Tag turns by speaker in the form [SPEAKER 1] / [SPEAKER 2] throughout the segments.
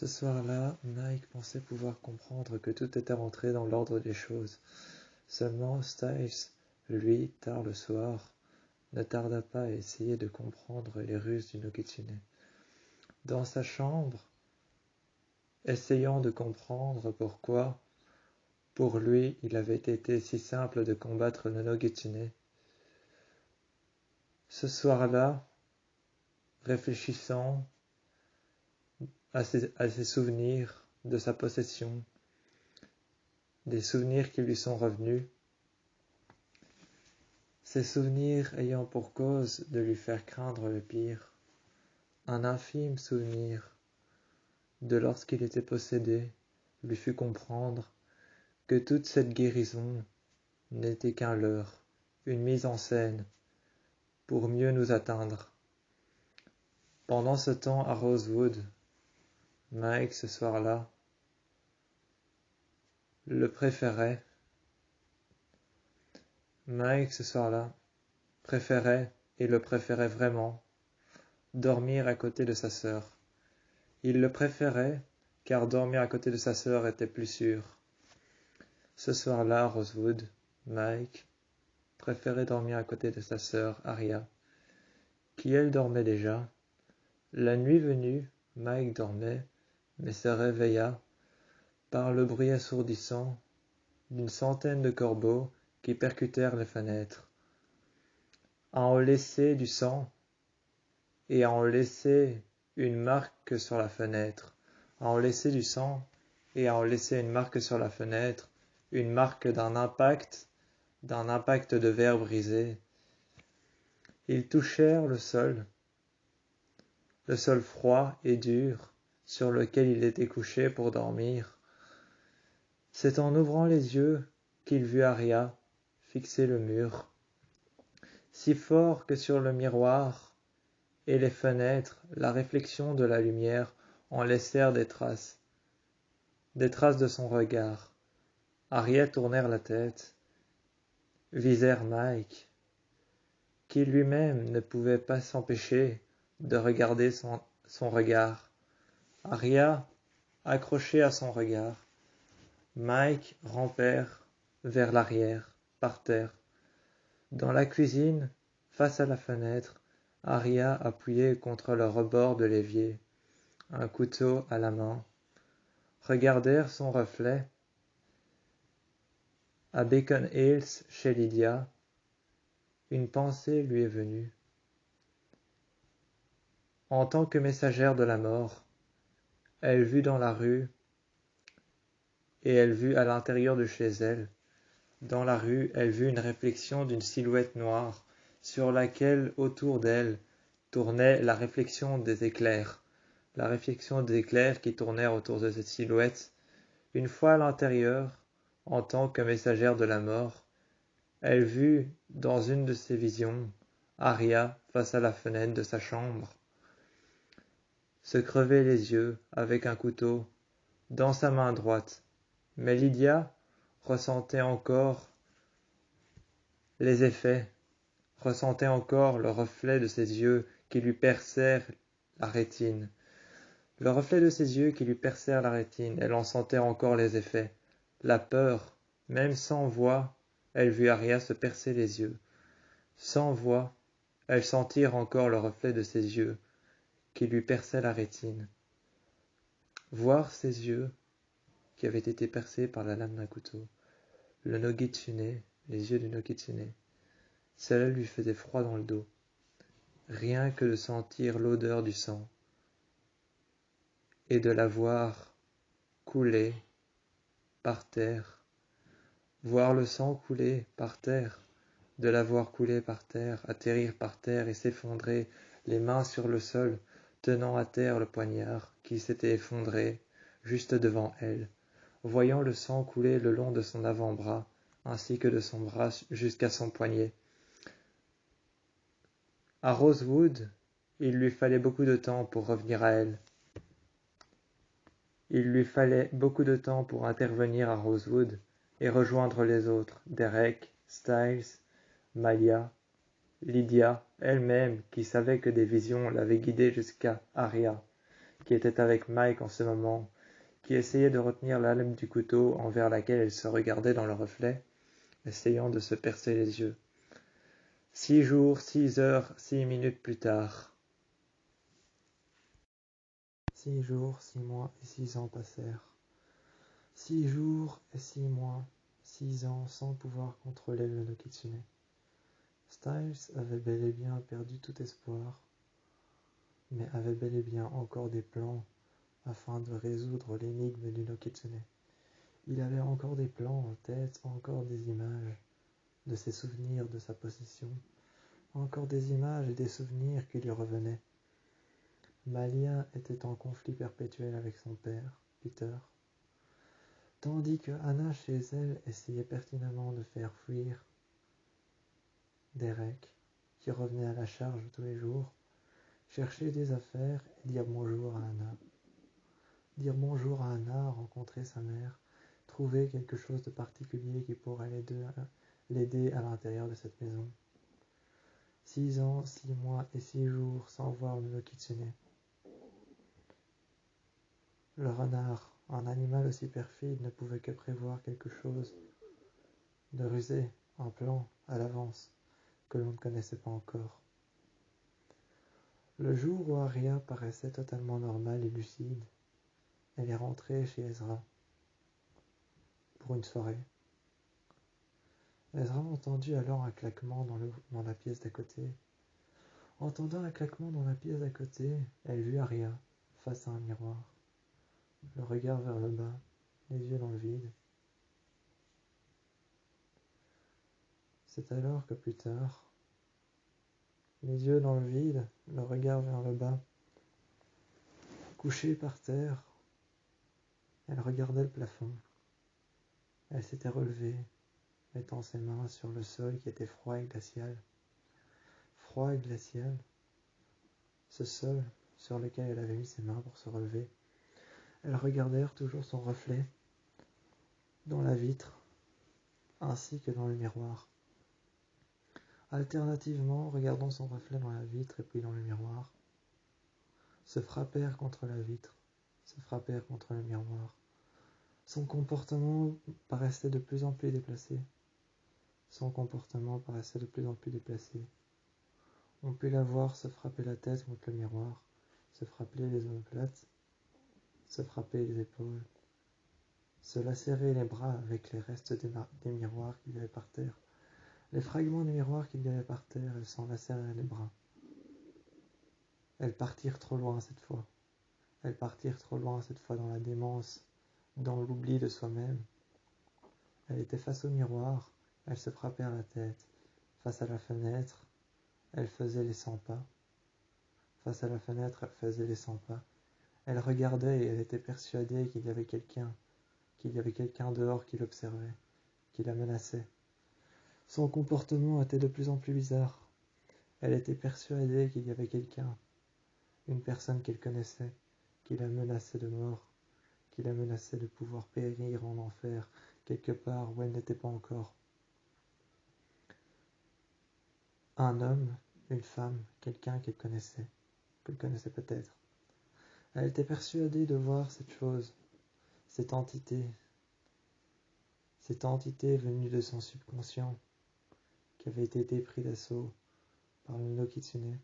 [SPEAKER 1] Ce soir-là, Mike pensait pouvoir comprendre que tout était rentré dans l'ordre des choses. Seulement Styles, lui, tard le soir, ne tarda pas à essayer de comprendre les ruses du Nogitsune. Dans sa chambre, essayant de comprendre pourquoi, pour lui, il avait été si simple de combattre le Nogitsune. Ce soir-là, réfléchissant à ses souvenirs de sa possession, des souvenirs qui lui sont revenus, ces souvenirs ayant pour cause de lui faire craindre le pire, un infime souvenir de lorsqu'il était possédé lui fit comprendre que toute cette guérison n'était qu'un leurre, une mise en scène, pour mieux nous atteindre. Pendant ce temps à Rosewood, Mike, ce soir-là, Mike, ce soir-là, préférait, et le préférait vraiment, dormir à côté de sa sœur. Il le préférait, car dormir à côté de sa sœur était plus sûr. Ce soir-là, Rosewood, Mike préférait dormir à côté de sa sœur, Aria, qui elle dormait déjà. La nuit venue, Mike dormait, mais se réveilla par le bruit assourdissant d'une centaine de corbeaux qui percutèrent les fenêtres. À en laisser du sang, et à en laisser une marque sur la fenêtre. À en laisser du sang, et à en laisser une marque sur la fenêtre, une marque d'un impact de verre brisé. Ils touchèrent le sol froid et dur sur lequel il était couché pour dormir. C'est en ouvrant les yeux qu'il vit Aria fixer le mur, si fort que sur le miroir et les fenêtres, la réflexion de la lumière en laissèrent des traces de son regard. Aria tournèrent la tête, visèrent Mike, qui lui-même ne pouvait pas s'empêcher de regarder son regard. Aria, accrochée à son regard, Mike rampèrent vers l'arrière, par terre. Dans la cuisine, face à la fenêtre, Aria appuyée contre le rebord de l'évier, un couteau à la main, regardèrent son reflet. À Beacon Hills, chez Lydia, une pensée lui est venue. En tant que messagère de la mort, elle vit dans la rue, et elle vit à l'intérieur de chez elle. Dans la rue, elle vit une réflexion d'une silhouette noire, sur laquelle, autour d'elle, tournait la réflexion des éclairs qui tournèrent autour de cette silhouette. Une fois à l'intérieur, en tant que messagère de la mort, elle vit, dans une de ses visions, Aria face à la fenêtre de sa chambre, se crever les yeux avec un couteau dans sa main droite. Mais Lydia ressentait encore les effets, ressentait encore le reflet de ses yeux qui lui percèrent la rétine. Le reflet de ses yeux qui lui percèrent la rétine, elle en sentait encore les effets. La peur, même sans voix, elle vit Aria se percer les yeux. Sans voix, elle sentit encore le reflet de ses yeux qui lui perçaient la rétine. Voir ses yeux qui avaient été percés par la lame d'un couteau. Le Nogitsune, les yeux du Nogitsune. Cela lui faisait froid dans le dos. Rien que de sentir l'odeur du sang et de la voir couler par terre. Voir le sang couler par terre, de la voir couler par terre, atterrir par terre et s'effondrer, les mains sur le sol, tenant à terre le poignard qui s'était effondré juste devant elle, voyant le sang couler le long de son avant-bras, ainsi que de son bras jusqu'à son poignet. À Rosewood, il lui fallait beaucoup de temps pour revenir à elle. Il lui fallait beaucoup de temps pour intervenir à Rosewood et rejoindre les autres, Derek, Styles, Malia, Lydia elle-même qui savait que des visions l'avaient guidée jusqu'à Aria, qui était avec Mike en ce moment, qui essayait de retenir la lame du couteau envers laquelle elle se regardait dans le reflet, essayant de se percer les yeux. 6 jours, 6 heures, 6 minutes plus tard. 6 jours, 6 mois et 6 ans passèrent. 6 jours et 6 mois, 6 ans sans pouvoir contrôler le Nokitsune. Styles avait bel et bien perdu tout espoir, mais avait bel et bien encore des plans afin de résoudre l'énigme du Nokitsune. Il avait encore des plans en tête, encore des images de ses souvenirs de sa possession, encore des images et des souvenirs qui lui revenaient. Malia était en conflit perpétuel avec son père, Peter, tandis que Anna chez elle essayait pertinemment de faire fuir Derek, qui revenait à la charge tous les jours, chercher des affaires et dire bonjour à Anna. Dire bonjour à Anna, rencontrer sa mère, trouver quelque chose de particulier qui pourrait l'aider à l'intérieur de cette maison. 6 ans, 6 mois et 6 jours sans voir le Nokitsune. Le renard, un animal aussi perfide, ne pouvait que prévoir quelque chose de rusé, un plan à l'avance que l'on ne connaissait pas encore. Le jour où Arya paraissait totalement normale et lucide, elle est rentrée chez Ezra pour une soirée. Ezra entendit alors un claquement dans la pièce d'à côté. Entendant un claquement dans la pièce d'à côté, elle vit Arya face à un miroir, le regard vers le bas, les yeux dans le vide. C'est alors que plus tard, les yeux dans le vide, le regard vers le bas, couchée par terre, elle regardait le plafond. Elle s'était relevée, mettant ses mains sur le sol qui était froid et glacial. Froid et glacial, ce sol sur lequel elle avait mis ses mains pour se relever. Elle regardait toujours son reflet dans la vitre, ainsi que dans le miroir. Alternativement, regardant son reflet dans la vitre et puis dans le miroir, se frappèrent contre la vitre, se frappèrent contre le miroir. Son comportement paraissait de plus en plus déplacé. Son comportement paraissait de plus en plus déplacé. On put la voir se frapper la tête contre le miroir, se frapper les omoplates, se frapper les épaules, se lacérer les bras avec les restes des miroirs qu'il y avait par terre. Les fragments des miroirs qu'il y avait par terre, elle s'en lacérait les bras. Elles partirent trop loin cette fois. Elles partirent trop loin cette fois dans la démence, dans l'oubli de soi-même. Elle était face au miroir, elle se frappait à la tête. Face à la fenêtre, elle faisait les 100 pas. Face à la fenêtre, elle faisait les 100 pas. Elle regardait et elle était persuadée qu'il y avait quelqu'un dehors qui l'observait, qui la menaçait. Son comportement était de plus en plus bizarre. Elle était persuadée qu'il y avait quelqu'un, une personne qu'elle connaissait, qui la menaçait de mort, qui la menaçait de pouvoir périr en enfer, quelque part où elle n'était pas encore. Un homme, une femme, quelqu'un qu'elle connaissait peut-être. Elle était persuadée de voir cette chose, cette entité venue de son subconscient, qui avait été pris d'assaut par le Nokitsune.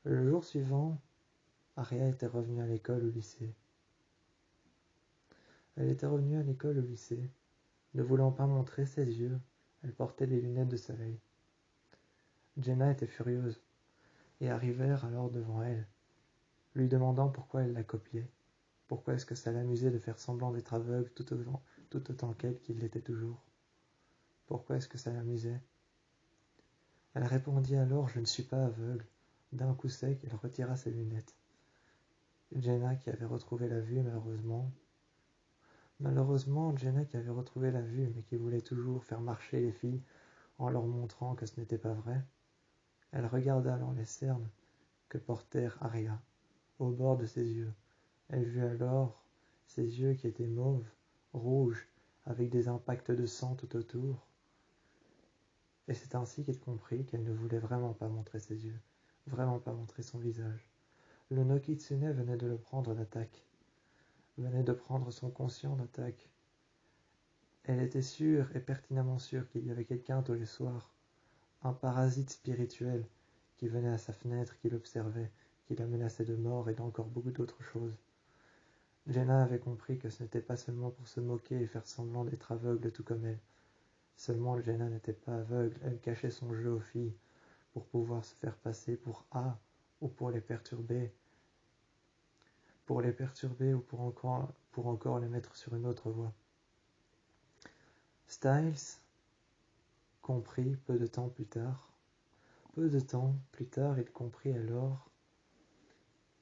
[SPEAKER 1] Le jour suivant, Arya était revenue à l'école au lycée. Elle était revenue à l'école au lycée. Ne voulant pas montrer ses yeux, elle portait des lunettes de soleil. Jenna était furieuse, et arrivèrent alors devant elle, lui demandant pourquoi elle la copiait. Pourquoi est-ce que ça l'amusait de faire semblant d'être aveugle tout autant qu'elle qu'il l'était toujours? Pourquoi est-ce que ça l'amusait? Elle répondit alors « Je ne suis pas aveugle ». D'un coup sec, elle retira ses lunettes. Jenna, qui avait retrouvé la vue, Malheureusement, Jenna, qui avait retrouvé la vue, mais qui voulait toujours faire marcher les filles en leur montrant que ce n'était pas vrai, elle regarda alors les cernes que portèrent Arya, au bord de ses yeux. Elle vit alors ses yeux qui étaient mauves, rouges, avec des impacts de sang tout autour. Et c'est ainsi qu'elle comprit qu'elle ne voulait vraiment pas montrer ses yeux, vraiment pas montrer son visage, Le Nokitsune venait de le prendre d'attaque, venait de prendre son conscient d'attaque. Elle était sûre et pertinemment sûre qu'il y avait quelqu'un tous les soirs, un parasite spirituel qui venait à sa fenêtre, qui l'observait, qui la menaçait de mort et d'encore beaucoup d'autres choses. Jenna avait compris que ce n'était pas seulement pour se moquer et faire semblant d'être aveugle tout comme elle. Seulement Jenna n'était pas aveugle, elle cachait son jeu aux filles pour pouvoir se faire passer pour A ou pour les perturber ou pour encore les mettre sur une autre voie. Styles comprit peu de temps plus tard, il comprit alors,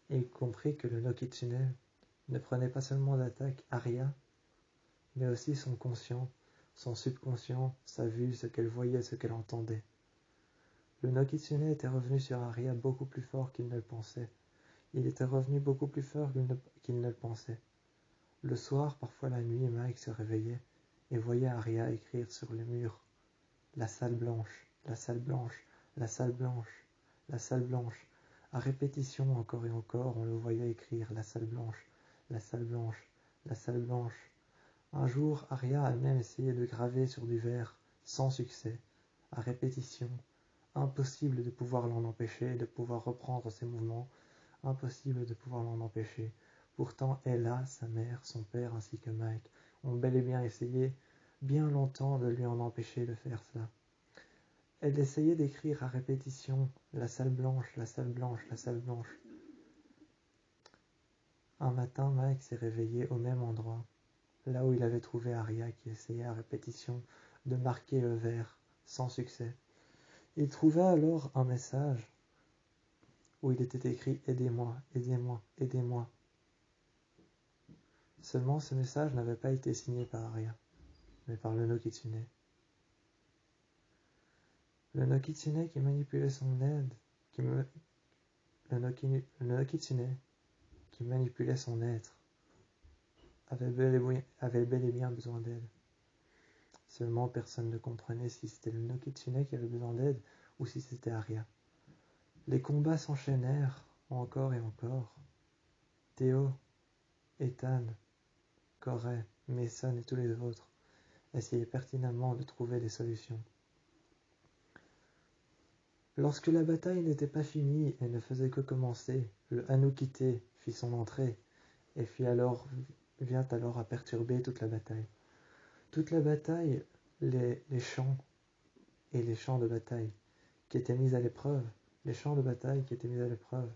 [SPEAKER 1] il comprit que le Nokitsune ne prenait pas seulement d'attaque Arya, mais aussi son conscient, son subconscient, sa vue, ce qu'elle voyait, ce qu'elle entendait. Le Nokitsune était revenu sur Arya beaucoup plus fort qu'il ne le pensait. Il était revenu beaucoup plus fort qu'il ne le pensait. Le soir, parfois la nuit, Mike se réveillait et voyait Arya écrire sur le mur « La salle blanche, la salle blanche, la salle blanche, la salle blanche ». À répétition, encore et encore, on le voyait écrire « La salle blanche, la salle blanche, la salle blanche ». Un jour, Arya a même essayé de graver sur du verre, sans succès, à répétition. Impossible de pouvoir l'en empêcher, de pouvoir reprendre ses mouvements, impossible de pouvoir l'en empêcher. Pourtant, Ella, sa mère, son père ainsi que Mike ont bel et bien essayé, bien longtemps, de lui en empêcher de faire cela. Elle essayait d'écrire à répétition « La salle blanche, la salle blanche, la salle blanche ». Un matin, Mike s'est réveillé au même endroit, là où il avait trouvé Arya qui essayait à répétition de marquer le verre, sans succès. Il trouva alors un message où il était écrit « Aidez-moi, aidez-moi, aidez-moi ». Seulement ce message n'avait pas été signé par Arya, mais par le Nokitsune. Le Nokitsune qui manipulait son aide, le Nokitsune qui manipulait son être, avait bel et bien besoin d'aide. Seulement personne ne comprenait si c'était le Nokitsune qui avait besoin d'aide ou si c'était Arya. Les combats s'enchaînèrent encore et encore. Théo, Ethan, Corey, Mason et tous les autres essayaient pertinemment de trouver des solutions. Lorsque la bataille n'était pas finie et ne faisait que commencer, le Anukite fit son entrée et vient alors à perturber toute la bataille. Toute la bataille, les champs et les champs de bataille qui étaient mis à l'épreuve, les champs de bataille qui étaient mis à l'épreuve,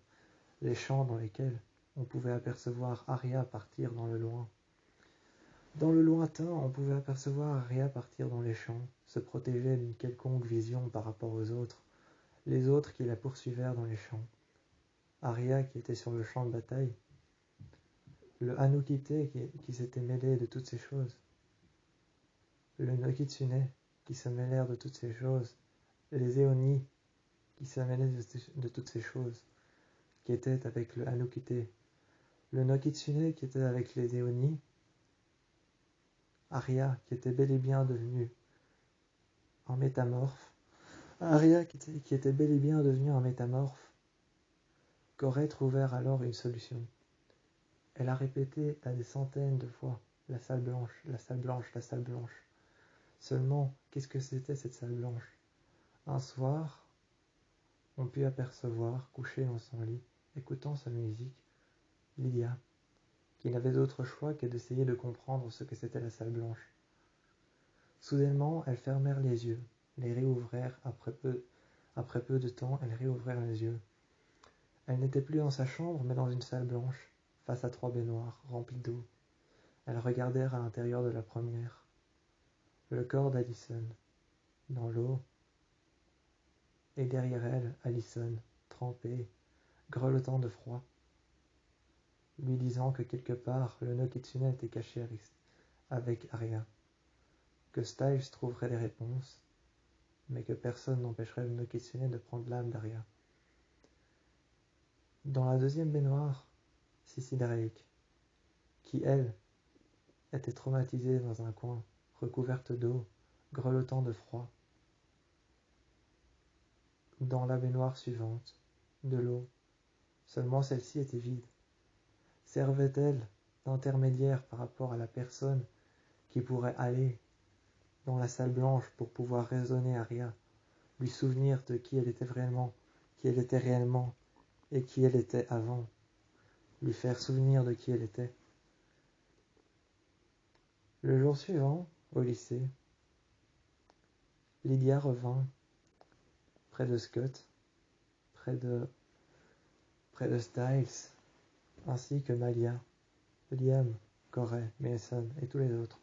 [SPEAKER 1] les champs dans lesquels on pouvait apercevoir Arya partir dans le loin. Dans le lointain, on pouvait apercevoir Arya partir dans les champs, se protéger d'une quelconque vision par rapport aux autres, les autres qui la poursuivèrent dans les champs. Arya qui était sur le champ de bataille, le Anukite qui s'était mêlé de toutes ces choses, le Nokitsune qui se mêlèrent de toutes ces choses, les Eoni qui se mêlaient de toutes ces choses, qui étaient avec le Anukite, le Nokitsune qui était avec les Eoni, Arya qui était bel et bien devenue un métamorphe, Arya qui était bel et bien devenue un métamorphe, Corey trouvèrent alors une solution. Elle a répété à des centaines de fois « La salle blanche, la salle blanche, la salle blanche ». Seulement, qu'est-ce que c'était cette salle blanche? Un soir, on put apercevoir, couchée dans son lit, écoutant sa musique, Lydia, qui n'avait d'autre choix que d'essayer de comprendre ce que c'était la salle blanche. Soudainement, elles fermèrent les yeux, les réouvrirent après peu de temps, elles réouvrirent les yeux. Elle n'était plus dans sa chambre, mais dans une salle blanche, face à 3 baignoires, remplies d'eau. Elles regardèrent à l'intérieur de la première. Le corps d'Allison, dans l'eau, et derrière elle, Allison, trempée, grelottant de froid, lui disant que quelque part, le Nokitsune était caché avec Arya, que Styles trouverait les réponses, mais que personne n'empêcherait le Nokitsune de prendre l'âme d'Arya. Dans la deuxième baignoire, Sissy Drake, qui, elle, était traumatisée dans un coin, recouverte d'eau, grelottant de froid. Dans la baignoire suivante, de l'eau, Seulement celle-ci était vide. Servait-elle d'intermédiaire par rapport à la personne qui pourrait aller dans la salle blanche pour pouvoir raisonner Arya, lui souvenir de qui elle était réellement et qui elle était avant, lui faire souvenir de qui elle était. Le jour suivant, au lycée, Lydia revint près de Scott, près de Styles, ainsi que Malia, Liam, Corey, Mason et tous les autres.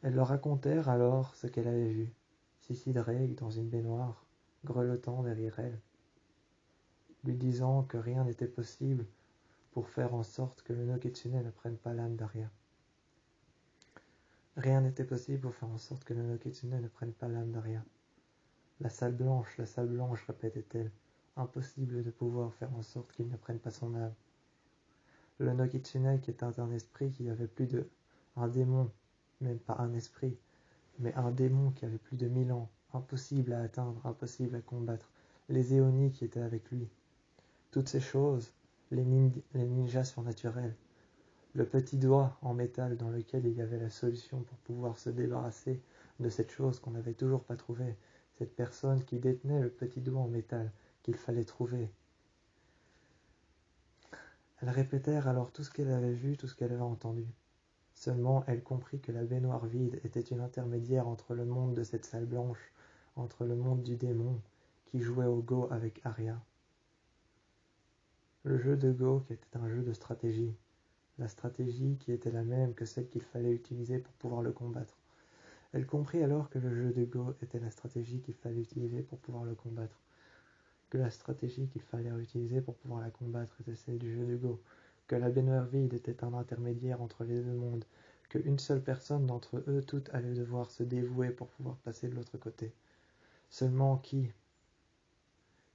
[SPEAKER 1] Elles leur racontèrent alors ce qu'elle avait vu, Sissy Drake dans une baignoire, grelottant derrière elle, lui disant que rien n'était possible pour faire en sorte que le Nokitsune ne prenne pas l'âme d'Arya. Rien n'était possible pour faire en sorte que le Nokitsune ne prenne pas l'âme d'Arya. La salle blanche, répétait-elle. Impossible de pouvoir faire en sorte qu'il ne prenne pas son âme. Le Nokitsune, qui était un esprit qui avait un démon, même pas un esprit, mais un démon qui avait plus de 1000 ans, impossible à atteindre, impossible à combattre. Les Éonies qui étaient avec lui. Toutes ces choses, les ninjas surnaturels. Le petit doigt en métal dans lequel il y avait la solution pour pouvoir se débarrasser de cette chose qu'on n'avait toujours pas trouvée. Cette personne qui détenait le petit doigt en métal qu'il fallait trouver. Elles répétèrent alors tout ce qu'elle avait vu, tout ce qu'elle avait entendu. Seulement, elle comprit que la baignoire vide était une intermédiaire entre le monde de cette salle blanche, entre le monde du démon, qui jouait au Go avec Arya. Le jeu de Go qui était un jeu de stratégie. La stratégie qui était la même que celle qu'il fallait utiliser pour pouvoir le combattre. Elle comprit alors que le jeu de Go était la stratégie qu'il fallait utiliser pour pouvoir le combattre. Que la stratégie qu'il fallait utiliser pour pouvoir la combattre était celle du jeu de Go. Que la baignoire vide était un intermédiaire entre les deux mondes. Qu'une seule personne d'entre eux toutes allait devoir se dévouer pour pouvoir passer de l'autre côté. Seulement qui?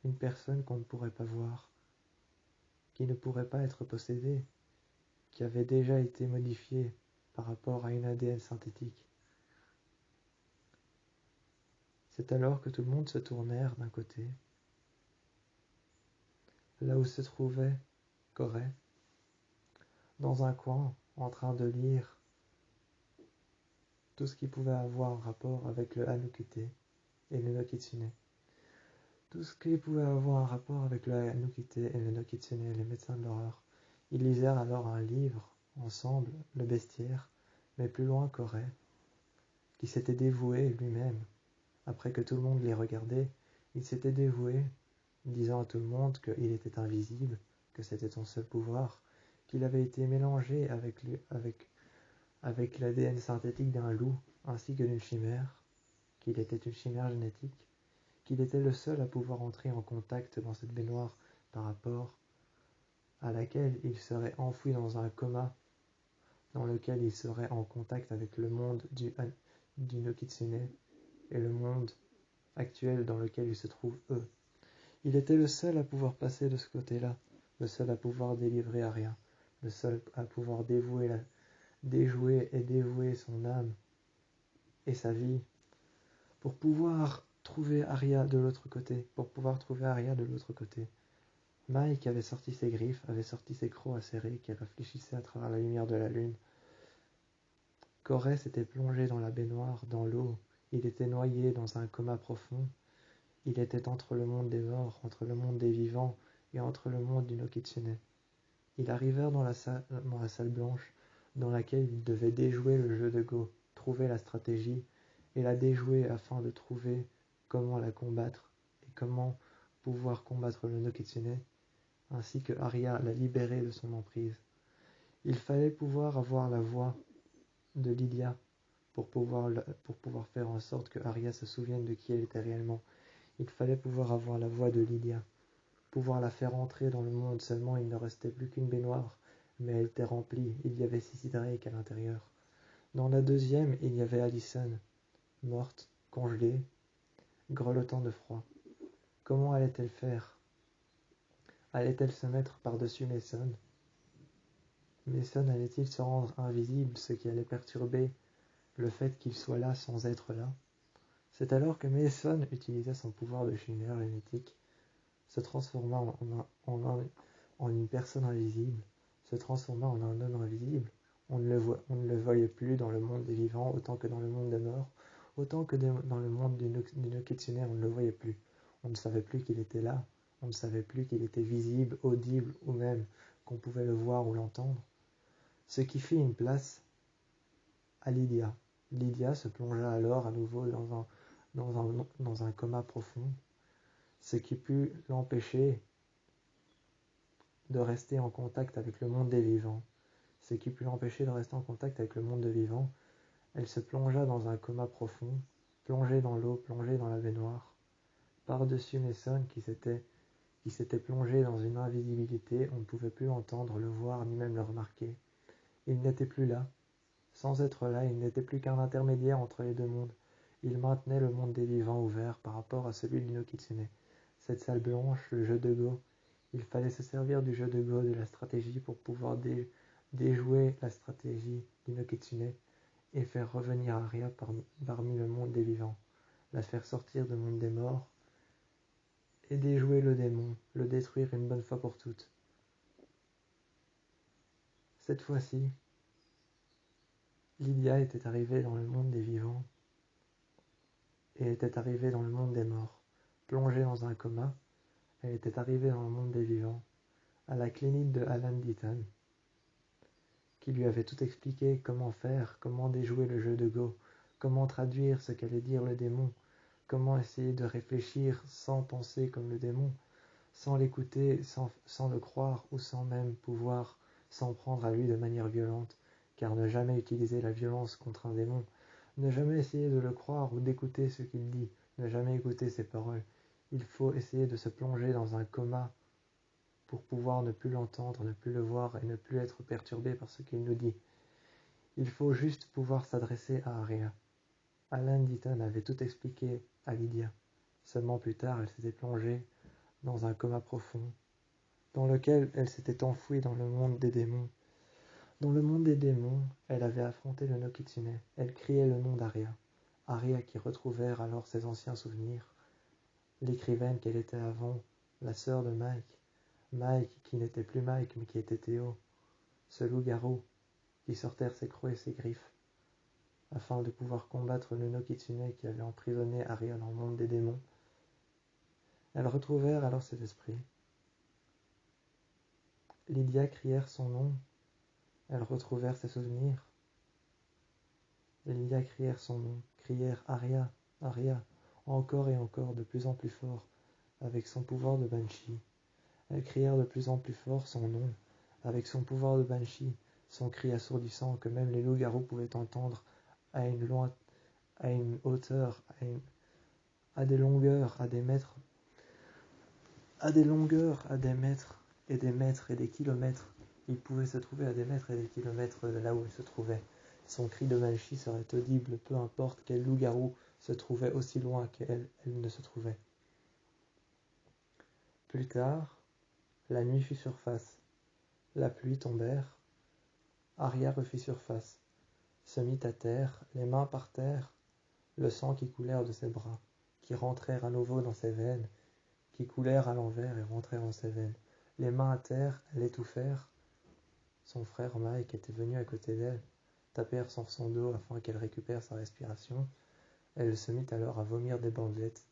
[SPEAKER 1] Une personne qu'on ne pourrait pas voir, qui ne pourrait pas être possédée, qui avait déjà été modifiée par rapport à une ADN synthétique. C'est alors que tout le monde se tournèrent d'un côté, là où se trouvait Corey, dans un coin, en train de lire tout ce qui pouvait avoir un rapport avec le Hanukite et le Nokitsune. Tout ce qui pouvait avoir un rapport avec le Hanukite et le Nokitsune, les médecins de l'horreur. Ils lisèrent alors un livre, ensemble, le bestiaire, mais plus loin Corey, qui s'était dévoué lui-même. Après que tout le monde les regardait, il s'était dévoué, disant à tout le monde qu'il était invisible, que c'était son seul pouvoir, qu'il avait été mélangé avec l'ADN synthétique d'un loup ainsi que d'une chimère, qu'il était une chimère génétique, qu'il était le seul à pouvoir entrer en contact dans cette baignoire par rapport à laquelle il serait enfoui dans un coma, dans lequel il serait en contact avec le monde du Nokitsune et le monde actuel dans lequel ils se trouvent eux. Il était le seul à pouvoir passer de ce côté-là, le seul à pouvoir délivrer Arya, le seul à pouvoir déjouer et dévouer son âme et sa vie pour pouvoir trouver Arya de l'autre côté, Mike avait sorti ses griffes, avait sorti ses crocs acérés qui réfléchissaient à travers la lumière de la lune. Corey s'était plongé dans la baignoire, dans l'eau. Il était noyé dans un coma profond. Il était entre le monde des morts, entre le monde des vivants et entre le monde du Nokitsune. Ils arrivèrent dans la salle blanche, dans laquelle ils devaient déjouer le jeu de Go, trouver la stratégie et la déjouer afin de trouver comment la combattre et comment pouvoir combattre le Nokitsune, ainsi que Arya la libérer de son emprise. Il fallait pouvoir avoir la voix de Lydia pour pouvoir faire en sorte que Arya se souvienne de qui elle était réellement. Il fallait pouvoir avoir la voix de Lydia, pouvoir la faire entrer dans le monde. Seulement il ne restait plus qu'une baignoire, mais elle était remplie, il y avait Sissy Drake à l'intérieur. Dans la deuxième, il y avait Alicent, morte, congelée, grelottant de froid. Comment allait-elle faire? Allait-elle se mettre par-dessus Mason? Mason allait-il se rendre invisible, ce qui allait perturber le fait qu'il soit là sans être là? C'est alors que Mason utilisait son pouvoir de chimère génétique, se transforma en une personne invisible, se transforma en un homme invisible. On ne le voyait plus dans le monde des vivants autant que dans le monde des morts, autant que dans le monde du no Kitsune, on ne le voyait plus. On ne savait plus qu'il était là, on ne savait plus qu'il était visible, audible ou même qu'on pouvait le voir ou l'entendre. Ce qui fit une place à Lydia. Lydia se plongea alors à nouveau dans un coma profond, ce qui put l'empêcher de rester en contact avec le monde des vivants. Ce qui put l'empêcher de rester en contact avec le monde des vivants, elle se plongea dans un coma profond, plongée dans l'eau, plongée dans la baignoire. Par-dessus Mason qui s'était plongé dans une invisibilité, on ne pouvait plus l'entendre, le voir, ni même le remarquer. Il n'était plus là. Sans être là, il n'était plus qu'un intermédiaire entre les deux mondes. Il maintenait le monde des vivants ouvert par rapport à celui du no Kitsune. Cette salle blanche, le jeu de Go, il fallait se servir du jeu de Go, de la stratégie pour pouvoir déjouer la stratégie du no Kitsune et faire revenir Aria parmi le monde des vivants, la faire sortir du monde des morts et déjouer le démon, le détruire une bonne fois pour toutes. Cette fois-ci, Lydia était arrivée dans le monde des vivants et était arrivée dans le monde des morts. Plongée dans un coma, elle était arrivée dans le monde des vivants, à la clinique de Alan Ditton, qui lui avait tout expliqué comment faire, comment déjouer le jeu de Go, comment traduire ce qu'allait dire le démon, comment essayer de réfléchir sans penser comme le démon, sans l'écouter, sans le croire ou sans même pouvoir s'en prendre à lui de manière violente, car ne jamais utiliser la violence contre un démon, ne jamais essayer de le croire ou d'écouter ce qu'il dit, ne jamais écouter ses paroles. Il faut essayer de se plonger dans un coma pour pouvoir ne plus l'entendre, ne plus le voir et ne plus être perturbé par ce qu'il nous dit. Il faut juste pouvoir s'adresser à Aria. Alan Ditton avait tout expliqué à Lydia. Seulement plus tard, elle s'était plongée dans un coma profond, dans lequel elle s'était enfouie dans le monde des démons. Dans le monde des démons, elle avait affronté le no Kitsune. Elle criait le nom d'Aria. Aria qui retrouvèrent alors ses anciens souvenirs. L'écrivaine qu'elle était avant, la sœur de Mike. Mike qui n'était plus Mike mais qui était Théo. Ce loup-garou qui sortait ses crocs et ses griffes afin de pouvoir combattre le no Kitsune qui avait emprisonné Aria dans le monde des démons. Elles retrouvèrent alors ses esprits. Lydia crièrent son nom. Elles retrouvèrent ses souvenirs. Lydia crièrent son nom, crièrent Aria, Aria, encore et encore, de plus en plus fort, avec son pouvoir de Banshee. Elles crièrent de plus en plus fort son nom, avec son pouvoir de Banshee, son cri assourdissant que même les loups-garous pouvaient entendre à une hauteur, à des longueurs, à des mètres, à des longueurs, à des mètres et des mètres et des kilomètres. Il pouvait se trouver à des mètres et des kilomètres de là où il se trouvait. Son cri de Banshee serait audible, peu importe quel loup-garou se trouvait aussi loin qu'elle ne se trouvait. Plus tard, la nuit fut surface. La pluie tombèrent. Aria refit surface, se mit à terre, les mains par terre, le sang qui coulèrent de ses bras, qui rentrèrent à nouveau dans ses veines, qui coulèrent à l'envers et rentrèrent dans ses veines. Les mains à terre, l'étouffèrent. Son frère Mike était venu à côté d'elle, tapèrent sur son dos afin qu'elle récupère sa respiration. Elle se mit alors à vomir des bandelettes.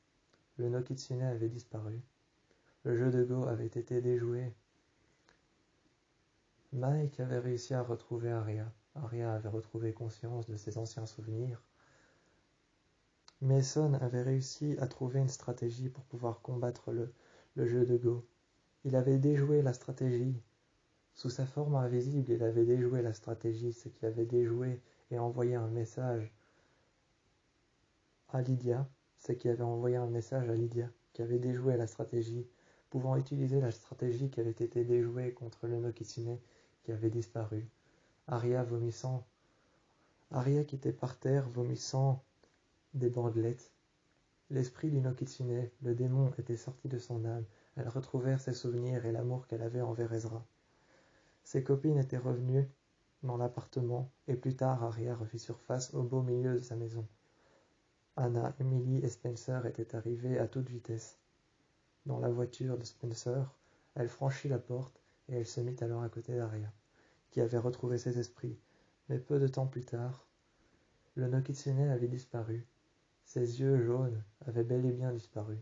[SPEAKER 1] Le no Kitsune avait disparu. Le jeu de Go avait été déjoué. Mike avait réussi à retrouver Aria. Aria avait retrouvé conscience de ses anciens souvenirs. Mason avait réussi à trouver une stratégie pour pouvoir combattre le jeu de Go. Il avait déjoué la stratégie. Sous sa forme invisible, il avait déjoué la stratégie, ce qui avait déjoué et envoyé un message à Lydia, ce qui avait envoyé un message à Lydia, qui avait déjoué la stratégie, pouvant utiliser la stratégie qui avait été déjouée contre le no Kitsune qui avait disparu. Aria vomissant, Aria qui était par terre vomissant des bandelettes. L'esprit du no Kitsune, le démon, était sorti de son âme. Elles retrouvèrent ses souvenirs et l'amour qu'elle avait envers Ezra. Ses copines étaient revenues dans l'appartement et plus tard Aria refit surface au beau milieu de sa maison. Anna, Emily et Spencer étaient arrivés à toute vitesse. dans la voiture de Spencer, elle franchit la porte et elle se mit alors à côté d'Aria, qui avait retrouvé ses esprits. Mais peu de temps plus tard, le Nokitsune avait disparu. Ses yeux jaunes avaient bel et bien disparu.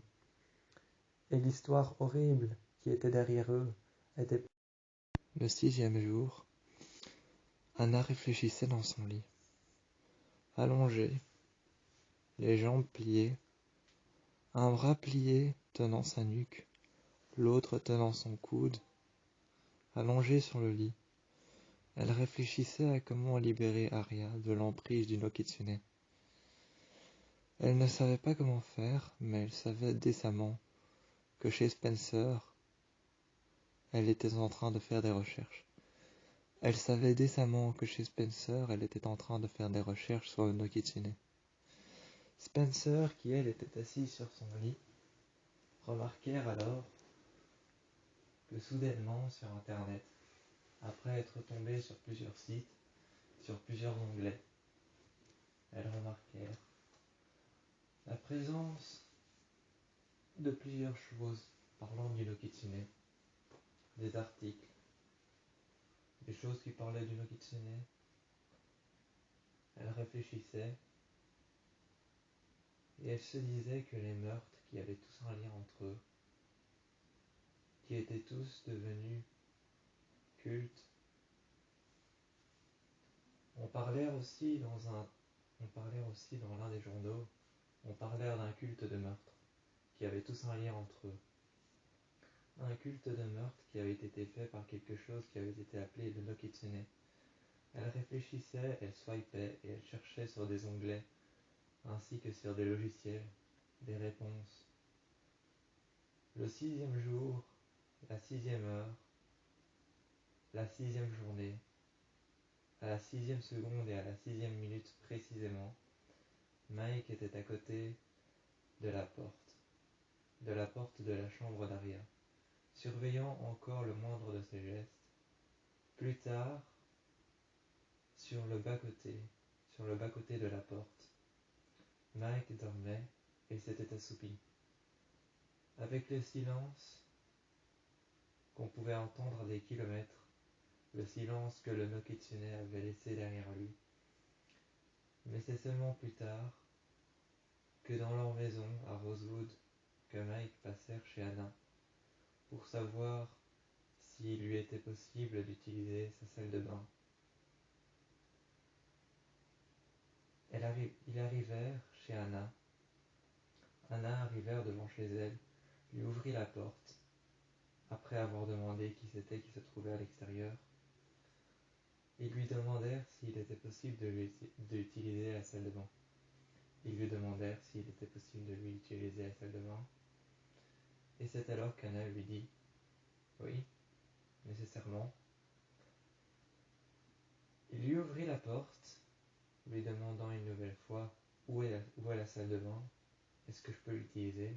[SPEAKER 1] Et l'histoire horrible qui était derrière eux était... Le 6e jour, Anna réfléchissait dans son lit. Allongée, les jambes pliées, un bras plié tenant sa nuque, l'autre tenant son coude, allongée sur le lit. Elle réfléchissait à comment libérer Aria de l'emprise du Nokitsune. Elle ne savait pas comment faire, mais elle savait décemment que chez Spencer, elle était en train de faire des recherches. Elle savait décemment que chez Spencer, elle était en train de faire des recherches sur le Nokitsune. Spencer, qui elle était assise sur son lit, remarquèrent alors que soudainement sur Internet, après être tombée sur plusieurs sites, sur plusieurs onglets, elles remarquèrent la présence de plusieurs choses parlant du Nokitsune, des articles, des choses qui parlaient du Nokitsune. Elles réfléchissaient et elles se disaient que les meurtres qui avaient tous un lien entre eux, qui étaient tous devenus cultes. On parlait aussi dans l'un des journaux, on parlait d'un culte de meurtre, qui avait tous un lien entre eux. Un culte de meurtre qui avait été fait par quelque chose qui avait été appelé le Nokitsune. Elle réfléchissait, elle swipait et elle cherchait sur des onglets, ainsi que sur des logiciels, des réponses. Le 6e jour, la 6e heure, la 6e journée, à la 6e seconde et à la 6e minute précisément, Mike était à côté de la porte de la chambre d'Aria, surveillant encore le moindre de ses gestes. Plus tard, sur le bas-côté de la porte, Mike dormait et s'était assoupi. Avec le silence qu'on pouvait entendre à des kilomètres, le silence que le Nokitsune avait laissé derrière lui. Mais c'est seulement plus tard que dans leur maison à Rosewood, que Mike passèrent chez Anna pour savoir s'il lui était possible d'utiliser sa salle de bain. Ils arrivèrent chez Anna. Anna arrivèrent devant chez elle, lui ouvrit la porte, après avoir demandé qui c'était qui se trouvait à l'extérieur. Ils lui demandèrent s'il était possible d'utiliser la salle de bain. Ils lui demandèrent s'il était possible de lui utiliser la salle de bain. Et c'est alors qu'Anna lui dit « Oui, nécessairement ». Il lui ouvrit la porte, lui demandant une nouvelle fois où est la salle de bain, est-ce que je peux l'utiliser.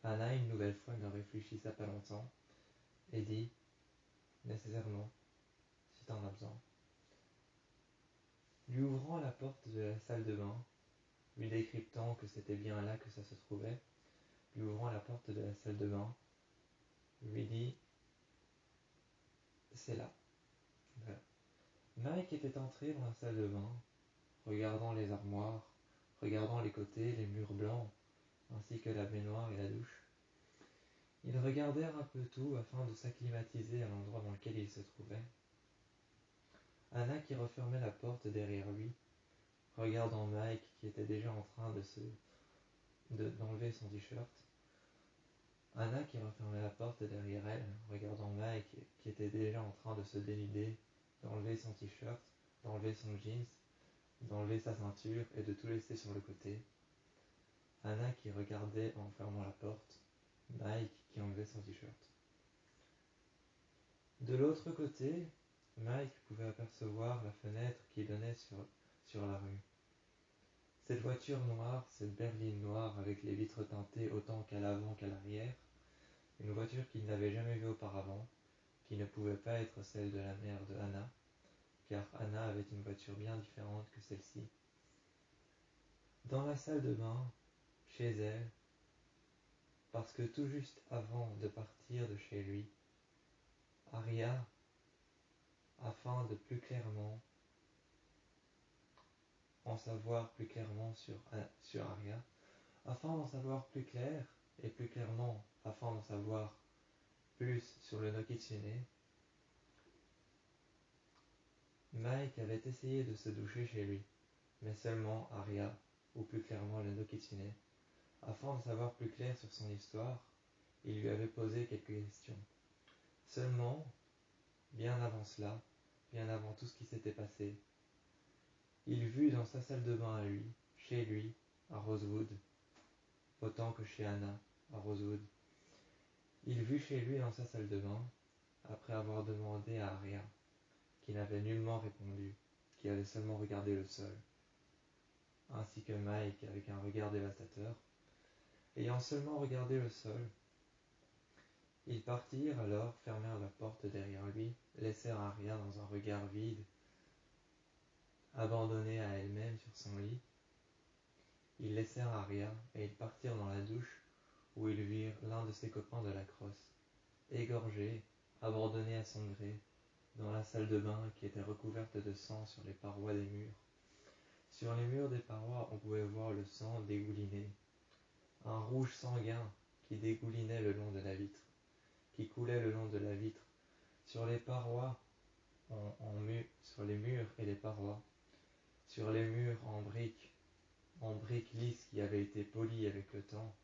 [SPEAKER 1] Anna, une nouvelle fois, ne réfléchissa pas longtemps et dit nécessairement, si t'en as besoin. Lui ouvrant la porte de la salle de bain, lui décryptant que c'était bien là que ça se trouvait, lui ouvrant la porte de la salle de bain, lui dit c'est là. Voilà. Mike était entré dans la salle de bain, regardant les armoires, regardant les côtés, les murs blancs, ainsi que la baignoire et la douche. Ils regardèrent un peu tout afin de s'acclimatiser à l'endroit dans lequel ils se trouvaient. Anna, qui refermait la porte derrière lui, regardant Mike qui était déjà en train d'enlever son t-shirt. Anna, qui refermait la porte derrière elle, regardant Mike qui était déjà en train de se dénuder, d'enlever son t-shirt, d'enlever son jeans, d'enlever sa ceinture et de tout laisser sur le côté. Anna qui regardait en fermant la porte, Mike qui enlevait son t-shirt. De l'autre côté, Mike pouvait apercevoir la fenêtre qui donnait sur la rue. Cette voiture noire, cette berline noire avec les vitres teintées autant qu'à l'avant qu'à l'arrière, une voiture qu'il n'avait jamais vue auparavant, qui ne pouvait pas être celle de la mère de Anna, car Anna avait une voiture bien différente que celle-ci. Dans la salle de bain, chez elle, parce que tout juste avant de partir de chez lui, Arya, afin de plus clairement en savoir plus clairement sur Arya, afin d'en savoir plus clair et plus clairement, afin d'en savoir plus sur le Nokitsune, Mike avait essayé de se doucher chez lui, mais seulement Arya, ou plus clairement le Nokitsune, afin de savoir plus clair sur son histoire, il lui avait posé quelques questions. Seulement, bien avant cela, bien avant tout ce qui s'était passé, il vit dans sa salle de bain à lui, chez lui, à Rosewood, autant que chez Anna, à Rosewood. Il vit chez lui dans sa salle de bain, après avoir demandé à Arya, qui n'avait nullement répondu, qui avait seulement regardé le sol, ainsi que Mike avec un regard dévastateur. Ayant seulement regardé le sol, ils partirent alors, fermèrent la porte derrière lui, laissèrent Arya dans un regard vide, abandonnée à elle-même sur son lit. Ils laissèrent Arya et ils partirent dans la douche où ils virent l'un de ses copains de la crosse, égorgé, abandonné à son gré, dans la salle de bain qui était recouverte de sang sur les parois des murs. Sur les murs des parois, on pouvait voir le sang dégouliner, un rouge sanguin qui dégoulinait le long de la vitre, qui coulait le long de la vitre, sur les parois, sur les murs et les parois, sur les murs en briques lisses qui avaient été polies avec le temps,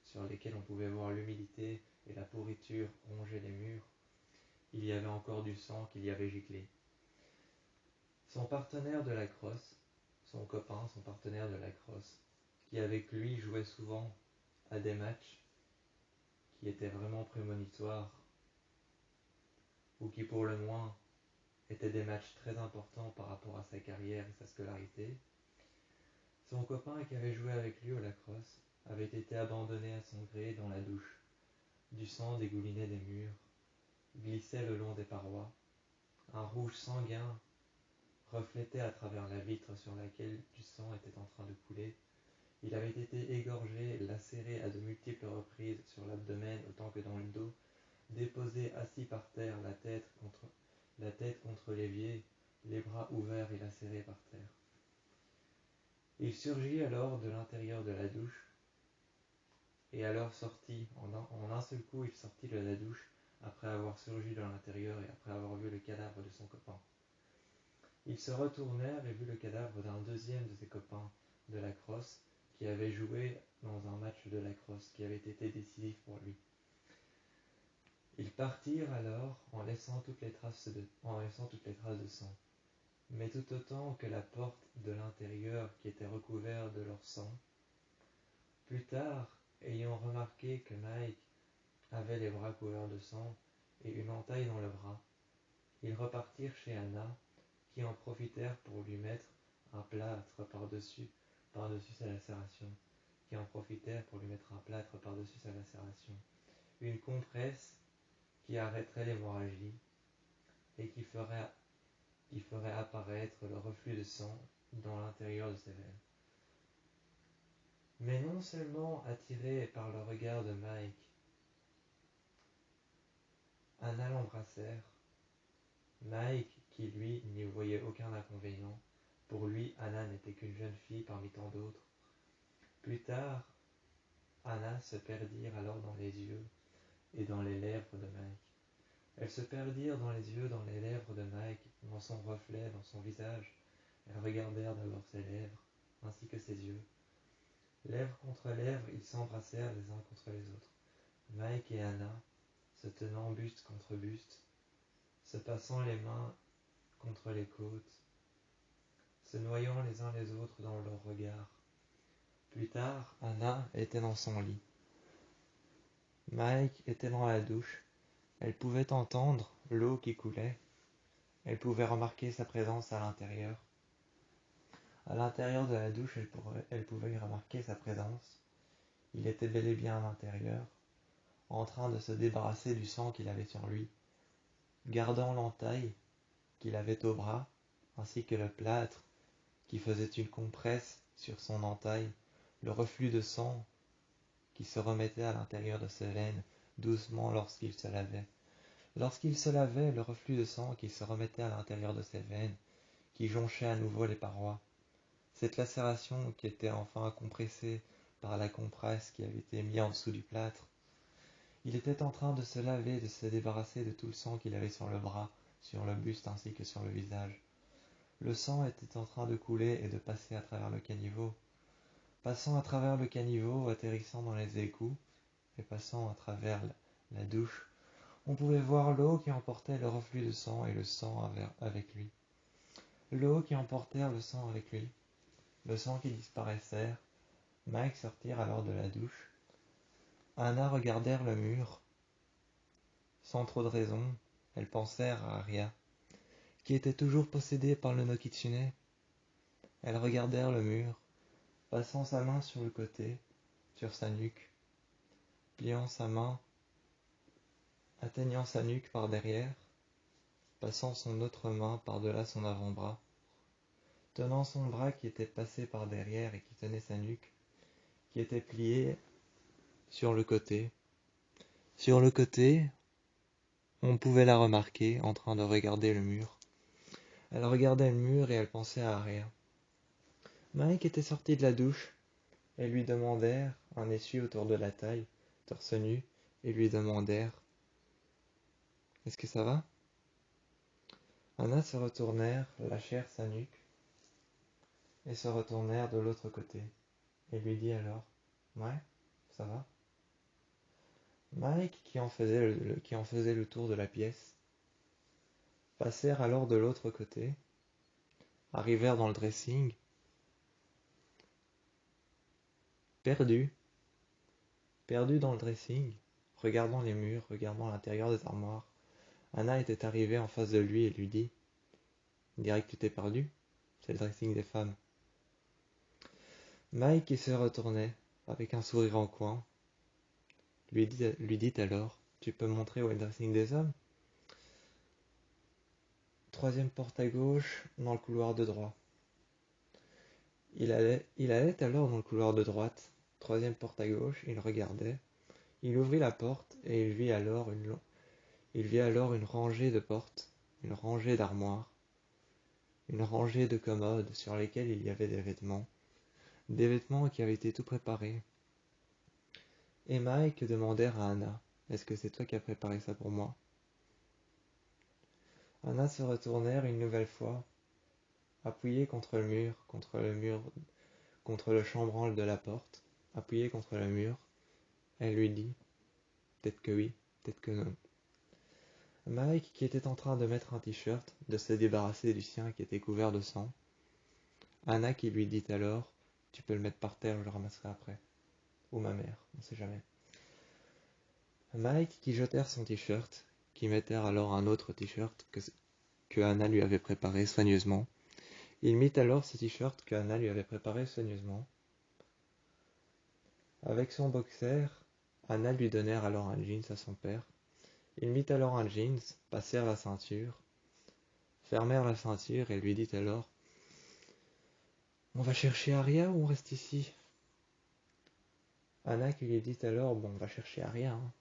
[SPEAKER 1] sur lesquelles on pouvait voir l'humidité et la pourriture ronger les murs. Il y avait encore du sang qu'il y avait giclé. Son partenaire de la crosse, son copain, son partenaire de la crosse, qui avec lui jouait souvent à des matchs qui étaient vraiment prémonitoires, ou qui pour le moins étaient des matchs très importants par rapport à sa carrière et sa scolarité. Son copain qui avait joué avec lui au lacrosse avait été abandonné à son gré dans la douche. Du sang dégoulinait des murs, glissait le long des parois. Un rouge sanguin reflétait à travers la vitre sur laquelle du sang était en train de couler. Il avait été égorgé, lacéré à de multiples reprises sur l'abdomen autant que dans le dos, déposé assis par terre, la tête contre l'évier, les bras ouverts et lacérés par terre. Il surgit alors de l'intérieur de la douche, et alors sortit, en un seul coup il sortit de la douche, après avoir surgi de l'intérieur et après avoir vu le cadavre de son copain. Ils se retournèrent et vit le cadavre d'un deuxième de ses copains de la crosse, qui avait joué dans un match de la crosse qui avait été décisif pour lui. Ils partirent alors en laissant toutes les traces de sang. Mais tout autant que la porte de l'intérieur qui était recouverte de leur sang. Plus tard, ayant remarqué que Mike avait les bras couverts de sang et une entaille dans le bras, ils repartirent chez Anna, qui en profitèrent pour lui mettre un plâtre par-dessus sa lacération, une compresse qui arrêterait l'hémorragie et qui ferait apparaître le reflux de sang dans l'intérieur de ses veines. Mais non seulement attirés par le regard de Mike, Anna l'embrassèrent. Mike, qui lui n'y voyait aucun inconvénient, pour lui Anna n'était qu'une jeune fille parmi tant d'autres. Plus tard, Anna se perdirent alors dans les yeux et dans les lèvres de Mike. Elles se perdirent dans les yeux, dans les lèvres de Mike, dans son reflet, dans son visage. Elles regardèrent d'abord ses lèvres, ainsi que ses yeux. Lèvres contre lèvres, ils s'embrassèrent les uns contre les autres. Mike et Anna, se tenant buste contre buste, se passant les mains contre les côtes, se noyant les uns les autres dans leurs regards. Plus tard, Anna était dans son lit. Mike était dans la douche. Elle pouvait entendre l'eau qui coulait. Elle pouvait remarquer sa présence à l'intérieur. À l'intérieur de la douche, elle pouvait y remarquer sa présence. Il était bel et bien à l'intérieur, en train de se débarrasser du sang qu'il avait sur lui, gardant l'entaille qu'il avait au bras, ainsi que le plâtre qui faisait une compresse sur son entaille, le reflux de sang qui se remettait à l'intérieur de ses veines, doucement lorsqu'il se lavait. Lorsqu'il se lavait, le reflux de sang qui se remettait à l'intérieur de ses veines, qui jonchait à nouveau les parois. Cette lacération qui était enfin compressée par la compresse qui avait été mise en dessous du plâtre. Il était en train de se laver, de se débarrasser de tout le sang qu'il avait sur le bras, sur le buste ainsi que sur le visage. Le sang était en train de couler et de passer à travers le caniveau. Passant à travers le caniveau, atterrissant dans les égouts, et passant à travers la douche, on pouvait voir l'eau qui emportait le reflux de sang et le sang avec lui. L'eau qui emportait le sang avec lui. Le sang qui disparaissait. Mike sortir alors de la douche. Anna regardèrent le mur. Sans trop de raison, elles pensèrent à Aria, qui était toujours possédée par le Nokitsune. Elles regardèrent le mur, passant sa main sur le côté, sur sa nuque, pliant sa main, atteignant sa nuque par derrière, passant son autre main par-delà son avant-bras, tenant son bras qui était passé par derrière et qui tenait sa nuque, qui était plié sur le côté. Sur le côté, on pouvait la remarquer en train de regarder le mur. Elle regardait le mur et elle pensait à Aria. Mike était sorti de la douche. Elles lui demandèrent un essuie autour de la taille, torse nu, et lui demandèrent « Est-ce que ça va ?» Anna se retournèrent, lâchèrent sa nuque, et se retournèrent de l'autre côté, et lui dit alors « Ouais, ça va ?» Mike, qui en faisait le tour de la pièce, passèrent alors de l'autre côté, arrivèrent dans le dressing, perdus dans le dressing, regardant les murs, regardant l'intérieur des armoires. Anna était arrivée en face de lui et lui dit « Dirait que tu t'es perdu, c'est le dressing des femmes. » Mike, qui se retournait, avec un sourire en coin, lui dit alors « Tu peux me montrer où est le dressing des hommes ?» Troisième porte à gauche, dans le couloir de droite. Il allait alors dans le couloir de droite, troisième porte à gauche, il regardait. Il ouvrit la porte et il vit alors une rangée de portes, une rangée d'armoires, une rangée de commodes sur lesquelles il y avait des vêtements qui avaient été tout préparés. Et Mike demandèrent à Anna, « Est-ce que c'est toi qui as préparé ça pour moi ?» Anna se retournèrent une nouvelle fois, appuyée contre le chambranle de la porte, appuyée contre le mur. Elle lui dit, « Peut-être que oui, peut-être que non. » Mike, qui était en train de mettre un t-shirt, de se débarrasser du sien qui était couvert de sang. Anna qui lui dit alors, « Tu peux le mettre par terre, je le ramasserai après. » Ou ma mère, on ne sait jamais. Mike qui jetèrent son t-shirt, qui mettèrent alors un autre t-shirt que Anna lui avait préparé soigneusement. Il mit alors ce t-shirt que Anna lui avait préparé soigneusement. Avec son boxer, Anna lui donnèrent alors un jeans à son père. Il mit alors un jeans, passèrent la ceinture, fermèrent la ceinture et lui dit alors « On va chercher Aria ou on reste ici ?» Anna qui lui dit alors « Bon, on va chercher Aria. Hein. »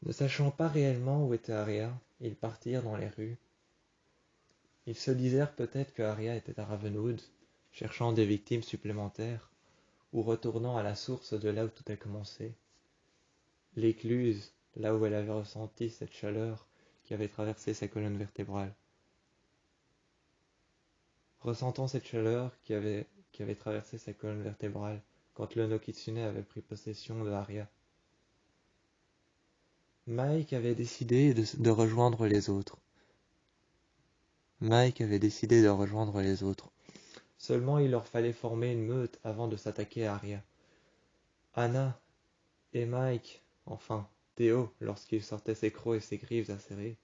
[SPEAKER 1] Ne sachant pas réellement où était Aria, ils partirent dans les rues. Ils se disèrent peut-être que Aria était à Ravenwood, cherchant des victimes supplémentaires, ou retournant à la source de là où tout a commencé. L'écluse, là où elle avait ressenti cette chaleur qui avait traversé sa colonne vertébrale. Ressentant cette chaleur qui avait traversé sa colonne vertébrale quand le Nokitsune avait pris possession de Aria. Mike avait décidé de rejoindre les autres. Seulement il leur fallait former une meute avant de s'attaquer à Aria. Anna et Mike, enfin Théo, lorsqu'il sortait ses crocs et ses griffes acérées,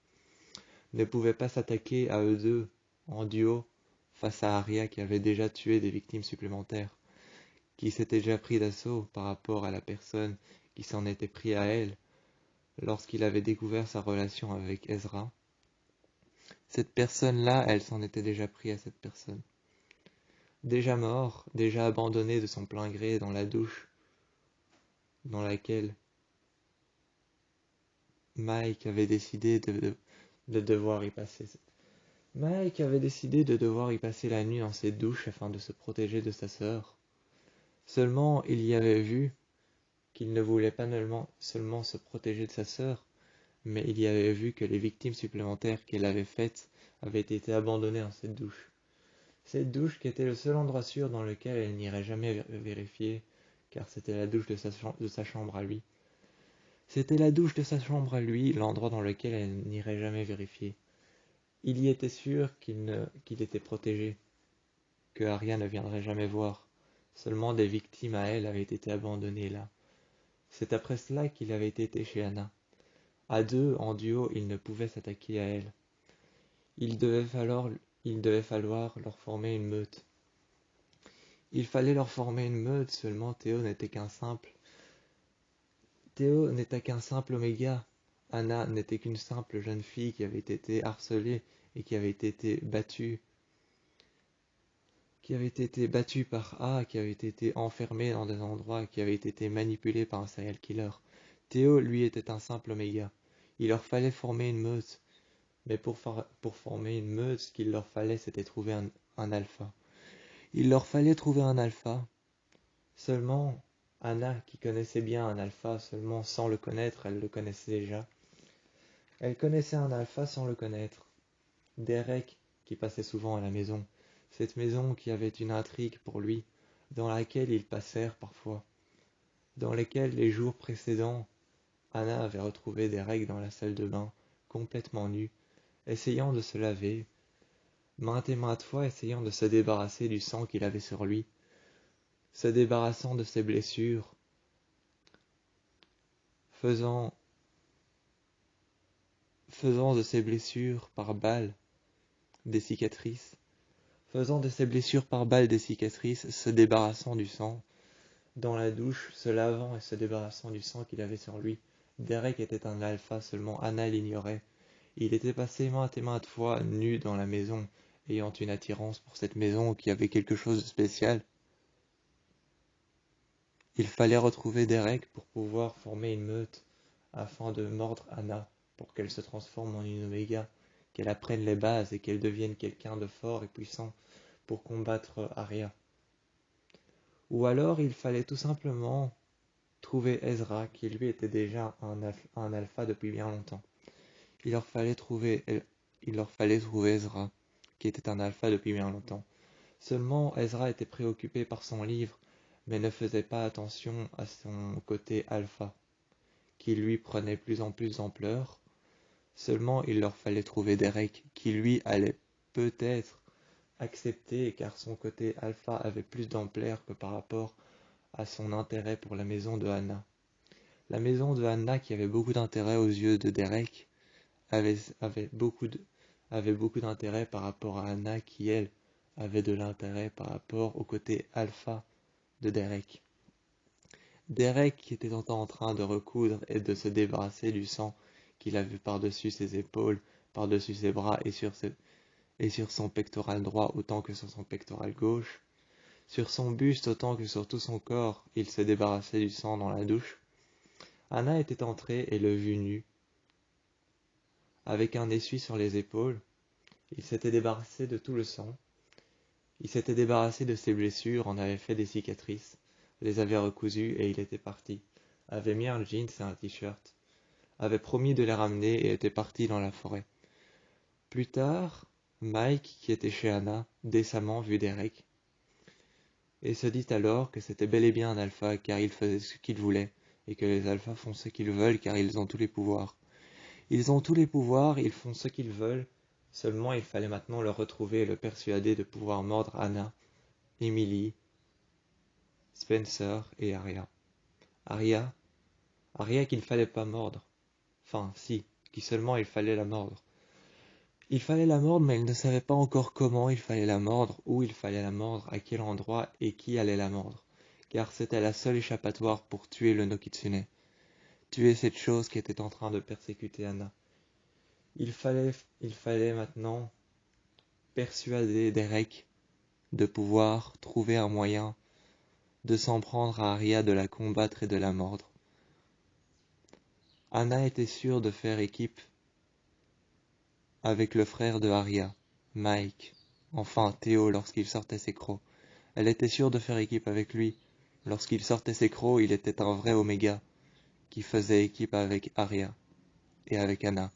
[SPEAKER 1] ne pouvaient pas s'attaquer à eux deux, en duo, face à Aria qui avait déjà tué des victimes supplémentaires, qui s'était déjà pris d'assaut par rapport à la personne qui s'en était pris à elle lorsqu'il avait découvert sa relation avec Ezra. Cette personne-là, elle s'en était déjà pris à cette personne. Déjà mort, déjà abandonné de son plein gré dans la douche dans laquelle Mike avait décidé de devoir y passer. Mike avait décidé de devoir y passer la nuit dans cette douche afin de se protéger de sa sœur. Seulement, il y avait vu qu'il ne voulait pas seulement se protéger de sa sœur, mais il y avait vu que les victimes supplémentaires qu'elle avait faites avaient été abandonnées dans cette douche. Cette douche qui était le seul endroit sûr dans lequel elle n'irait jamais vérifier, car c'était la douche de sa chambre à lui. C'était la douche de sa chambre à lui, l'endroit dans lequel elle n'irait jamais vérifier. Il y était sûr qu'il était protégé, que Arya ne viendrait jamais voir. Seulement des victimes à elle avaient été abandonnées là. C'est après cela qu'il avait été chez Anna. À deux, en duo, ils ne pouvaient s'attaquer à elle. Il devait falloir leur former une meute. Il fallait leur former une meute, seulement Théo n'était qu'un simple Oméga. Anna n'était qu'une simple jeune fille qui avait été harcelée et qui avait été battue par A, qui avait été enfermée dans des endroits, qui avait été manipulée par un serial killer. Théo, lui, était un simple Oméga. Il leur fallait former une meute. Mais pour former une meute, ce qu'il leur fallait, c'était trouver un alpha. Il leur fallait trouver un alpha. Seulement, Anna, qui connaissait bien un alpha, seulement sans le connaître, elle le connaissait déjà. Elle connaissait un alpha sans le connaître. Derek, qui passait souvent à la maison. Cette maison qui avait une intrigue pour lui, dans laquelle ils passèrent parfois. Dans lesquels les jours précédents, Anna avait retrouvé Derek dans la salle de bain, complètement nu, essayant de se laver, maintes et maintes fois essayant de se débarrasser du sang qu'il avait sur lui, se débarrassant de ses blessures, faisant de ses blessures par balles des cicatrices, se débarrassant du sang, dans la douche, se lavant et se débarrassant du sang qu'il avait sur lui. Derek était un alpha, seulement Anna l'ignorait. Il était passé maintes et maintes fois nu dans la maison, ayant une attirance pour cette maison qui avait quelque chose de spécial. Il fallait retrouver Derek pour pouvoir former une meute, afin de mordre Anna, pour qu'elle se transforme en une Oméga, qu'elle apprenne les bases et qu'elle devienne quelqu'un de fort et puissant pour combattre Arya. Ou alors il fallait tout simplement trouver Ezra, qui lui était déjà un alpha depuis bien longtemps. Il leur fallait trouver Ezra, qui était un alpha depuis bien longtemps. Seulement Ezra était préoccupé par son livre, mais ne faisait pas attention à son côté alpha, qui lui prenait plus en plus d'ampleur. Seulement il leur fallait trouver Derek, qui lui allait peut-être accepter, car son côté alpha avait plus d'ampleur que par rapport à son intérêt pour la maison de Anna. La maison de Anna, qui avait beaucoup d'intérêt aux yeux de Derek, avait beaucoup d'intérêt par rapport à Anna, qui elle avait de l'intérêt par rapport au côté alpha de Derek. Derek, qui était en train de recoudre et de se débarrasser du sang qu'il avait par-dessus ses épaules, par-dessus ses bras et sur son pectoral droit autant que sur son pectoral gauche, sur son buste autant que sur tout son corps, il se débarrassait du sang dans la douche. Anna était entrée et le vit nu, avec un essuie sur les épaules. Il s'était débarrassé de tout le sang. Il s'était débarrassé de ses blessures, en avait fait des cicatrices, les avait recousues et il était parti. Avait mis un jeans et un t-shirt. Avait promis de les ramener et était parti dans la forêt. Plus tard, Mike, qui était chez Anna, décemment vit Derek, et se dit alors que c'était bel et bien un alpha car il faisait ce qu'il voulait, et que les alphas font ce qu'ils veulent car ils ont tous les pouvoirs. Ils ont tous les pouvoirs, ils font ce qu'ils veulent, seulement il fallait maintenant le retrouver et le persuader de pouvoir mordre Anna, Emily, Spencer et Arya. Arya qu'il ne fallait pas mordre. Enfin, si, qui seulement il fallait la mordre. Il fallait la mordre, mais il ne savait pas encore comment il fallait la mordre, où il fallait la mordre, à quel endroit et qui allait la mordre. Car c'était la seule échappatoire pour tuer le Nokitsune. Tuer cette chose qui était en train de persécuter Anna. Il fallait maintenant persuader Derek de pouvoir trouver un moyen de s'en prendre à Arya, de la combattre et de la mordre. Anna était sûre de faire équipe avec le frère de Arya, Mike, enfin Théo lorsqu'il sortait ses crocs. Elle était sûre de faire équipe avec lui. Lorsqu'il sortait ses crocs, il était un vrai Oméga, qui faisait équipe avec Arya et avec Anna.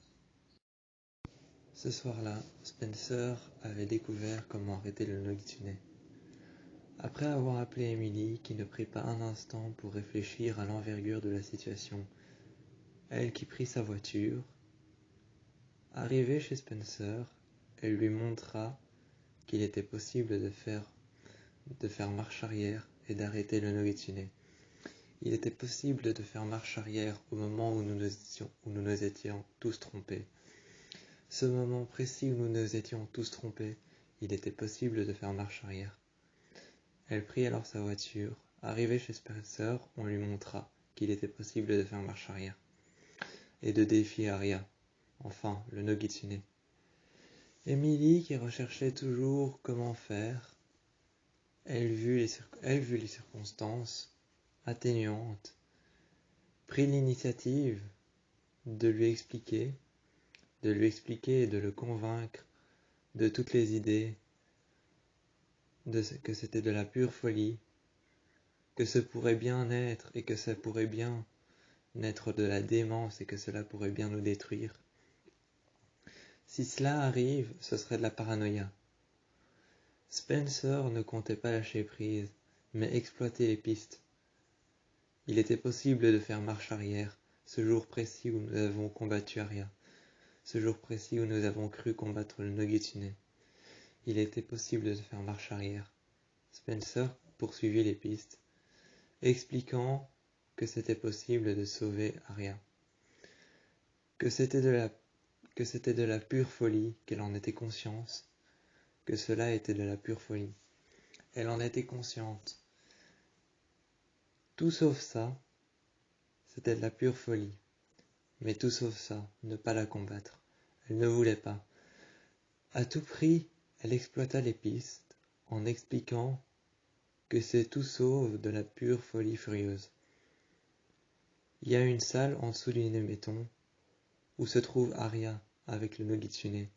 [SPEAKER 1] Ce soir-là, Spencer avait découvert comment arrêter le Noctuné. Après avoir appelé Emily, qui ne prit pas un instant pour réfléchir à l'envergure de la situation, elle qui prit sa voiture, arrivée chez Spencer, elle lui montra qu'il était possible de faire marche arrière et d'arrêter le Nogitsune. Il était possible de faire marche arrière au moment où nous nous étions tous trompés. Ce moment précis où nous nous étions tous trompés, il était possible de faire marche arrière. Elle prit alors sa voiture. Arrivée chez Spencer, on lui montra qu'il était possible de faire marche arrière et de défier Arya, enfin le Nogitsune. Emily, qui recherchait toujours comment faire, elle vit les circonstances atténuantes, prit l'initiative de lui expliquer et de le convaincre de toutes les idées, que c'était de la pure folie, que ce pourrait bien être et que ça pourrait bien naître de la démence et que cela pourrait bien nous détruire. Si cela arrive, ce serait de la paranoïa. Spencer ne comptait pas lâcher prise, mais exploiter les pistes. Il était possible de faire marche arrière, ce jour précis où nous avons combattu Arya, ce jour précis où nous avons cru combattre le Nogitsune. Il était possible de faire marche arrière. Spencer poursuivit les pistes, expliquant que c'était possible de sauver Arya, que c'était de la pure folie, qu'elle en était consciente, que cela était de la pure folie. Elle en était consciente. Tout sauf ça, c'était de la pure folie. Mais tout sauf ça, ne pas la combattre. Elle ne voulait pas. À tout prix, elle exploita les pistes en expliquant que c'est tout sauf de la pure folie furieuse. Il y a une salle en dessous du Néméton où se trouve Arya avec le Nogitsune.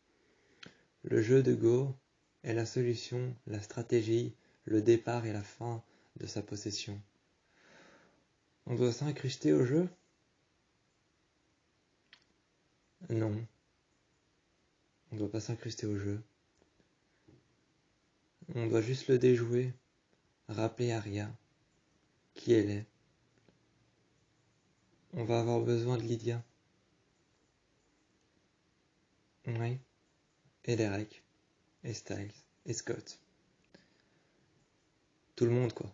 [SPEAKER 1] Le jeu de Go est la solution, la stratégie, le départ et la fin de sa possession. On doit s'incruster au jeu? Non, on ne doit pas s'incruster au jeu. On doit juste le déjouer, rappeler Arya, qui elle est. On va avoir besoin de Lydia. Oui, et Derek, et Styles, et Scott. Tout le monde, quoi.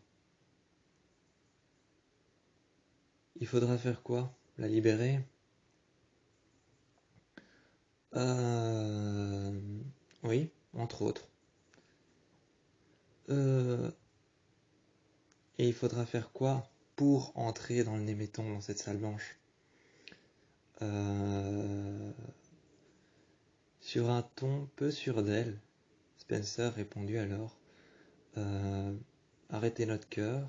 [SPEAKER 1] Il faudra faire quoi? La libérer? Oui, entre autres. Et il faudra faire quoi pour entrer dans le Néméton, dans cette salle blanche? Sur un ton peu sûr d'elle, Spencer répondit alors arrêtez notre cœur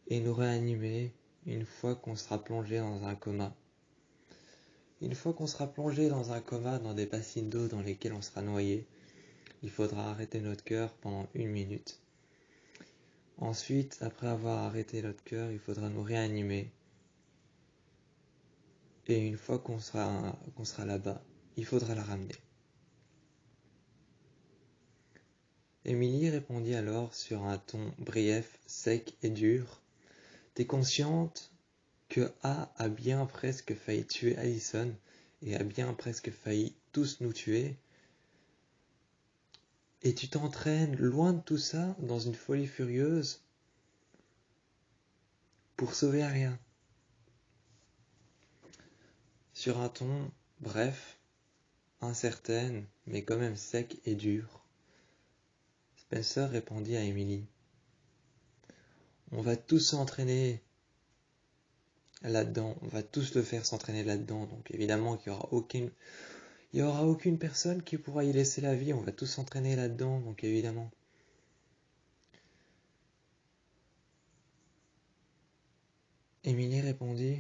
[SPEAKER 1] et nous réanimer une fois qu'on sera plongé dans un coma. Une fois qu'on sera plongé dans un coma, dans des bassines d'eau dans lesquelles on sera noyé, il faudra arrêter notre cœur pendant 1 minute. Ensuite, après avoir arrêté notre cœur, il faudra nous réanimer. Et une fois qu'on sera là-bas, il faudra la ramener. Emily répondit alors sur un ton brief, sec et dur. T'es consciente que a bien presque failli tuer Allison et a bien presque failli tous nous tuer? Et tu t'entraînes loin de tout ça, dans une folie furieuse, pour sauver Arya. Sur un ton bref, incertaine, mais quand même sec et dur, Spencer répondit à Emily. On va tous s'entraîner là-dedans, on va tous le faire s'entraîner là-dedans, donc évidemment qu'il y aura aucune personne qui pourra y laisser la vie, on va tous s'entraîner là-dedans, donc évidemment. Emily répondit,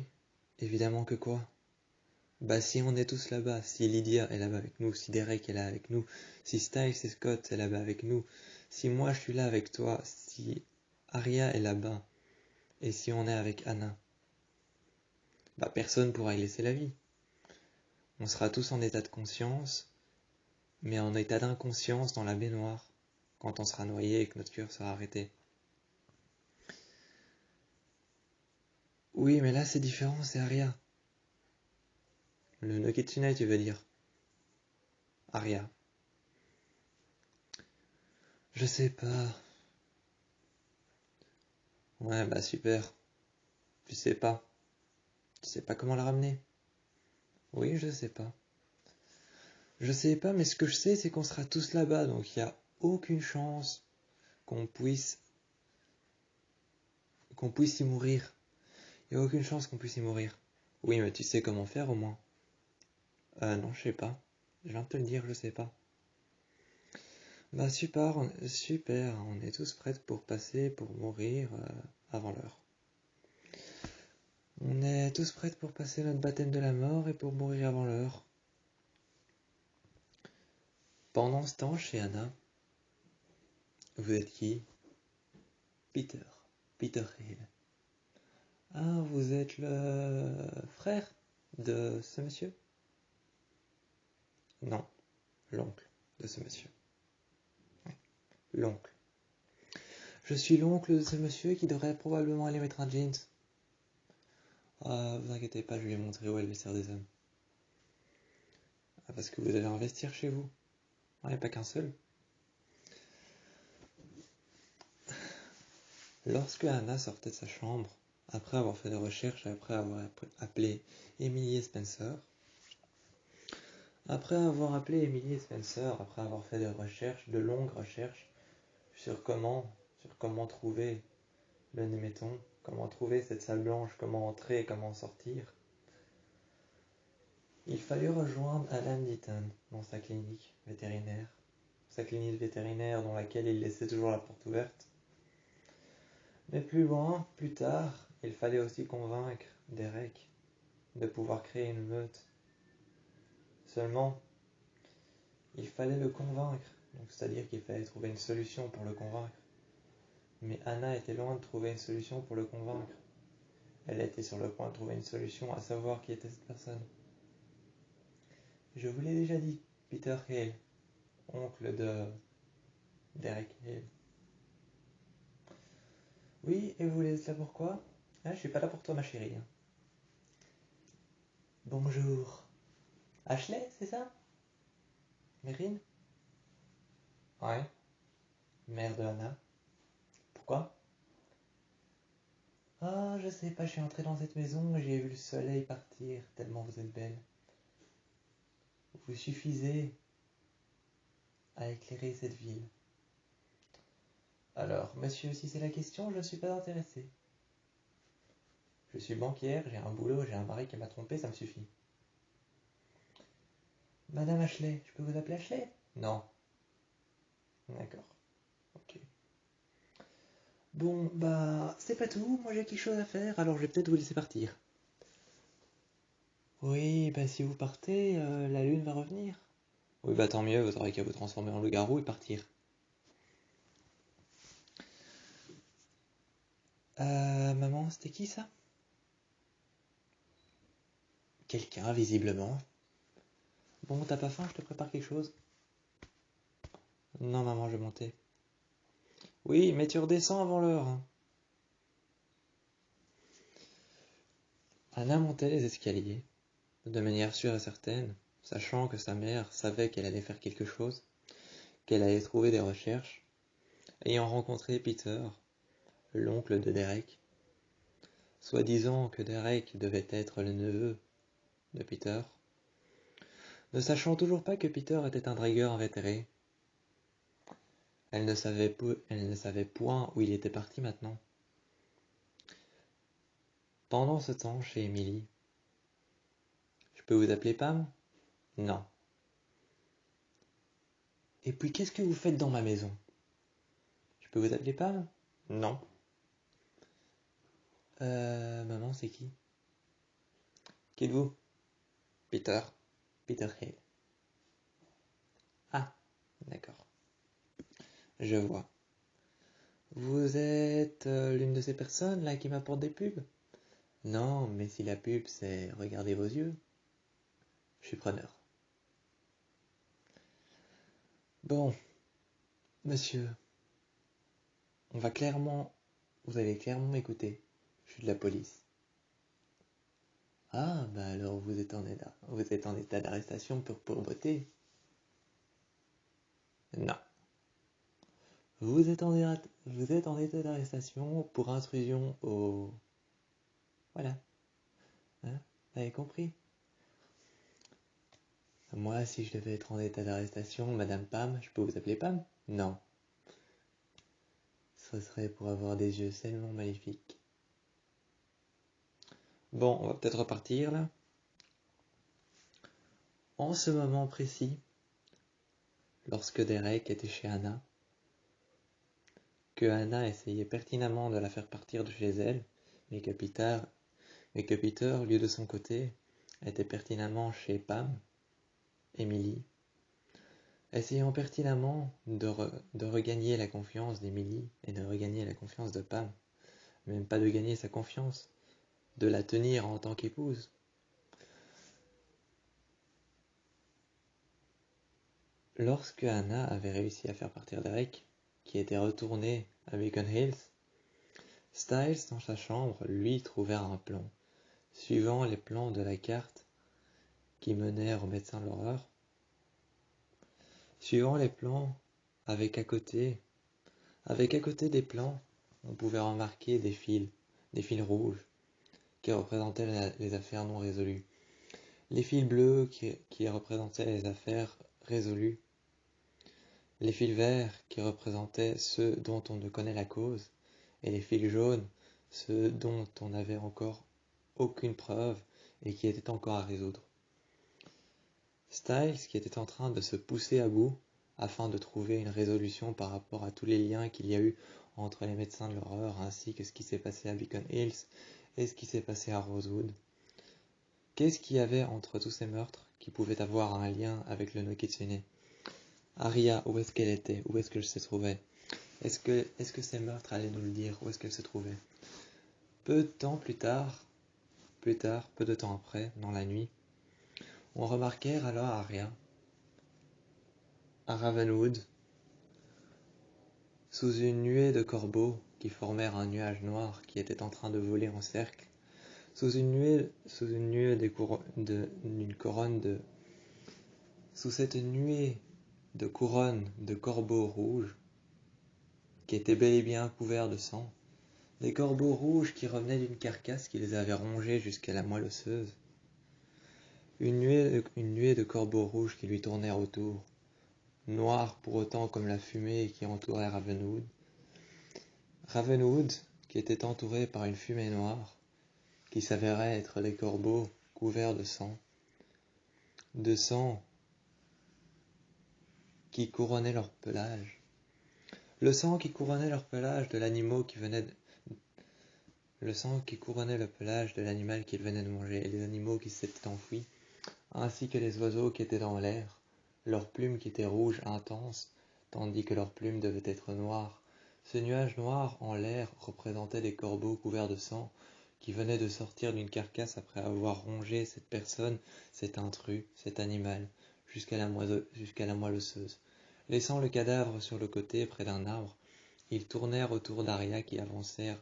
[SPEAKER 1] Évidemment que quoi? Bah si on est tous là-bas, si Lydia est là-bas avec nous, si Derek est là avec nous, si Styles et Scott est là-bas avec nous, si moi je suis là avec toi, si Arya est là-bas, et si on est avec Anna, bah personne pourra y laisser la vie. On sera tous en état de conscience, mais en état d'inconscience dans la baignoire, quand on sera noyé et que notre cœur sera arrêté. Oui, mais là c'est différent, c'est Arya. Le Nokitsune, tu veux dire? Arya. Je sais pas. Ouais, bah super. Tu sais pas. Tu sais pas comment la ramener? Oui, je sais pas. Je sais pas, mais ce que je sais, c'est qu'on sera tous là-bas, donc il n'y a aucune chance qu'on puisse y mourir. Il n'y a aucune chance qu'on puisse y mourir. Oui, mais tu sais comment faire au moins. Non, je sais pas. Je viens de te le dire, je sais pas. Bah super, super, on est tous prêts pour passer, pour mourir avant l'heure. On est tous prêts pour passer notre baptême de la mort et pour mourir avant l'heure. Pendant ce temps, chez Anna, vous êtes qui? Peter. Peter Hill. Ah, vous êtes le frère de ce monsieur? Non, l'oncle de ce monsieur. Oui, l'oncle. Je suis l'oncle de ce monsieur qui devrait probablement aller mettre un jeans. Ah, vous inquiétez pas, je lui ai montré où est le vestiaire des hommes. Ah, parce que vous allez investir chez vous. Ouais, pas qu'un seul. Lorsque Anna sortait de sa chambre, après avoir fait des recherches et après avoir appelé Emily et Spencer, après avoir fait des recherches, de longues recherches, sur comment trouver le Néméton, comment trouver cette salle blanche, comment entrer et comment sortir, il fallut rejoindre Alan Deaton dans sa clinique vétérinaire dans laquelle il laissait toujours la porte ouverte. Mais plus loin, plus tard, il fallait aussi convaincre Derek de pouvoir créer une meute. Seulement, il fallait le convaincre, donc c'est-à-dire qu'il fallait trouver une solution pour le convaincre. Mais Anna était loin de trouver une solution pour le convaincre. Elle était sur le point de trouver une solution, à savoir qui était cette personne. Je vous l'ai déjà dit, Peter Hale, oncle de Derek Hale. Oui, et vous voulez là pourquoi? Je suis pas là pour toi, ma chérie. Bonjour. Ashley, c'est ça? Mérine? Ouais. Mère de Anna. Pourquoi? Ah, je sais pas, je suis entrée dans cette maison et j'ai vu le soleil partir, tellement vous êtes belle. Vous suffisez à éclairer cette ville. Alors, monsieur, si c'est la question, je ne suis pas intéressé. Je suis banquière, j'ai un boulot, j'ai un mari qui m'a trompé, ça me suffit. Madame Ashley, je peux vous appeler Ashley? Non. D'accord. Ok. Bon, bah, c'est pas tout, moi j'ai quelque chose à faire, alors je vais peut-être vous laisser partir. Oui, bah si vous partez, la lune va revenir. Oui, bah tant mieux, vous aurez qu'à vous transformer en loup-garou et partir. Maman, c'était qui ça? Quelqu'un, visiblement. Bon, t'as pas faim, je te prépare quelque chose. Non, maman, je vais monter. Oui, mais tu redescends avant l'heure. Hein. Anna montait les escaliers, de manière sûre et certaine, sachant que sa mère savait qu'elle allait faire quelque chose, qu'elle allait trouver des recherches, ayant rencontré Peter, l'oncle de Derek, soi-disant que Derek devait être le neveu de Peter, ne sachant toujours pas que Peter était un dragueur invétéré. Elle ne savait point où il était parti maintenant. Pendant ce temps, chez Emily, je peux vous appeler Pam? Non. Et puis qu'est-ce que vous faites dans ma maison? Je peux vous appeler Pam? Non. Maman, c'est qui? Qui êtes-vous? Peter. Peter Hale. Ah, d'accord. Je vois. Vous êtes l'une de ces personnes là qui m'apportent des pubs? Non, mais si la pub c'est regardez vos yeux, je suis preneur. Bon, monsieur, vous allez clairement écouter. Je suis de la police. Ah, bah alors vous êtes en état d'arrestation pour pauvreté. Non. Vous êtes en état d'arrestation pour intrusion au... Voilà. Hein? Vous avez compris? Moi, si je devais être en état d'arrestation, Madame Pam, je peux vous appeler Pam? Non. Ce serait pour avoir des yeux tellement magnifiques. Bon, on va peut-être repartir là. En ce moment précis, lorsque Derek était chez Anna, que Anna essayait pertinemment de la faire partir de chez elle, mais que Peter, lui de son côté, était pertinemment chez Pam, Emily, essayant pertinemment de regagner la confiance d'Emily et de regagner la confiance de Pam, même pas de gagner sa confiance, de la tenir en tant qu'épouse. Lorsque Anna avait réussi à faire partir Derek, qui était retourné à Beacon Hills, Styles, dans sa chambre, lui trouvait un plan. Suivant les plans de la carte qui menèrent au médecin de l'horreur, suivant les plans, avec à côté des plans, on pouvait remarquer des fils rouges qui représentaient les affaires non résolues. Les fils bleus qui représentaient les affaires résolues. Les fils verts qui représentaient ceux dont on ne connaît la cause. Et les fils jaunes, ceux dont on n'avait encore aucune preuve et qui étaient encore à résoudre. Styles, qui était en train de se pousser à bout afin de trouver une résolution par rapport à tous les liens qu'il y a eu entre les médecins de l'horreur ainsi que ce qui s'est passé à Beacon Hills et ce qui s'est passé à Rosewood. Qu'est-ce qu'il y avait entre tous ces meurtres qui pouvaient avoir un lien avec le No Kitsune? Aria, où est-ce qu'elle était? Où est-ce qu'elle se trouvait? Est-ce que ces meurtres allaient nous le dire? Où est-ce qu'elle se trouvait? Peu de temps plus tard, peu de temps après, dans la nuit, on remarquait alors Aria, à Ravenwood, sous une nuée de corbeaux qui formèrent un nuage noir qui était en train de voler en cercle, sous cette nuée de couronnes de corbeaux rouges, qui étaient bel et bien couverts de sang, des corbeaux rouges qui revenaient d'une carcasse qui les avait rongés jusqu'à la moelle osseuse, une nuée de corbeaux rouges qui lui tournèrent autour, noirs pour autant comme la fumée qui entourait Ravenwood. Ravenwood, qui était entouré par une fumée noire, qui s'avérait être des corbeaux couverts de sang qui couronnait leur pelage. Le sang qui couronnait leur pelage de l'animal qui venait de l'animal qu'ils venaient de manger et les animaux qui s'étaient enfuis, ainsi que les oiseaux qui étaient dans l'air, leurs plumes qui étaient rouges intenses, tandis que leurs plumes devaient être noires. Ce nuage noir en l'air représentait des corbeaux couverts de sang qui venaient de sortir d'une carcasse après avoir rongé cette personne, cet intrus, cet animal, jusqu'à la moelle osseuse. Laissant le cadavre sur le côté près d'un arbre, ils tournèrent autour d'Aria qui avancèrent.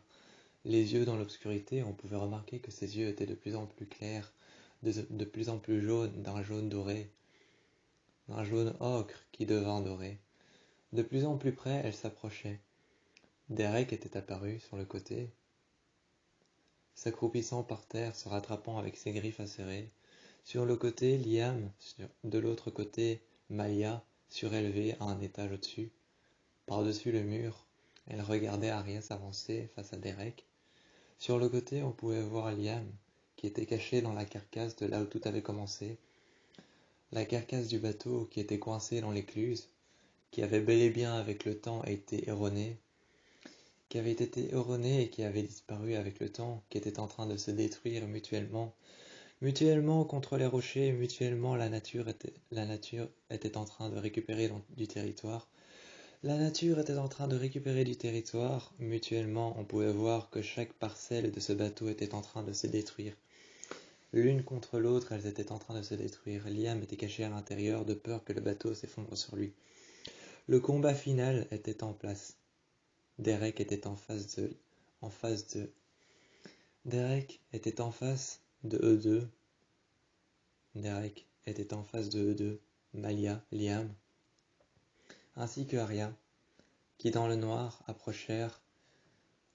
[SPEAKER 1] Les yeux dans l'obscurité, on pouvait remarquer que ses yeux étaient de plus en plus clairs, de plus en plus jaunes, d'un jaune doré, d'un jaune ocre qui devint doré. De plus en plus près, elle s'approchait. Derek était apparu sur le côté, s'accroupissant par terre, se rattrapant avec ses griffes acérées. Sur le côté, Liam, de l'autre côté, Malia, surélevée à un étage au-dessus. Par-dessus le mur, elle regardait Aria s'avancer face à Derek. Sur le côté, on pouvait voir Liam, qui était caché dans la carcasse de là où tout avait commencé. La carcasse du bateau qui était coincée dans l'écluse, qui avait bel et bien avec le temps été erronée, et qui avait disparu avec le temps, qui était en train de se détruire mutuellement, Mutuellement contre les rochers, mutuellement la nature était en train de récupérer du territoire. La nature était en train de récupérer du territoire. Mutuellement, on pouvait voir que chaque parcelle de ce bateau était en train de se détruire. L'une contre l'autre, elles étaient en train de se détruire. Liam était caché à l'intérieur de peur que le bateau s'effondre sur lui. Le combat final était en place. Derek était en face de Derek était en face de eux deux. Derek était en face de eux deux, Malia, Liam, ainsi que Arya, qui dans le noir approchèrent,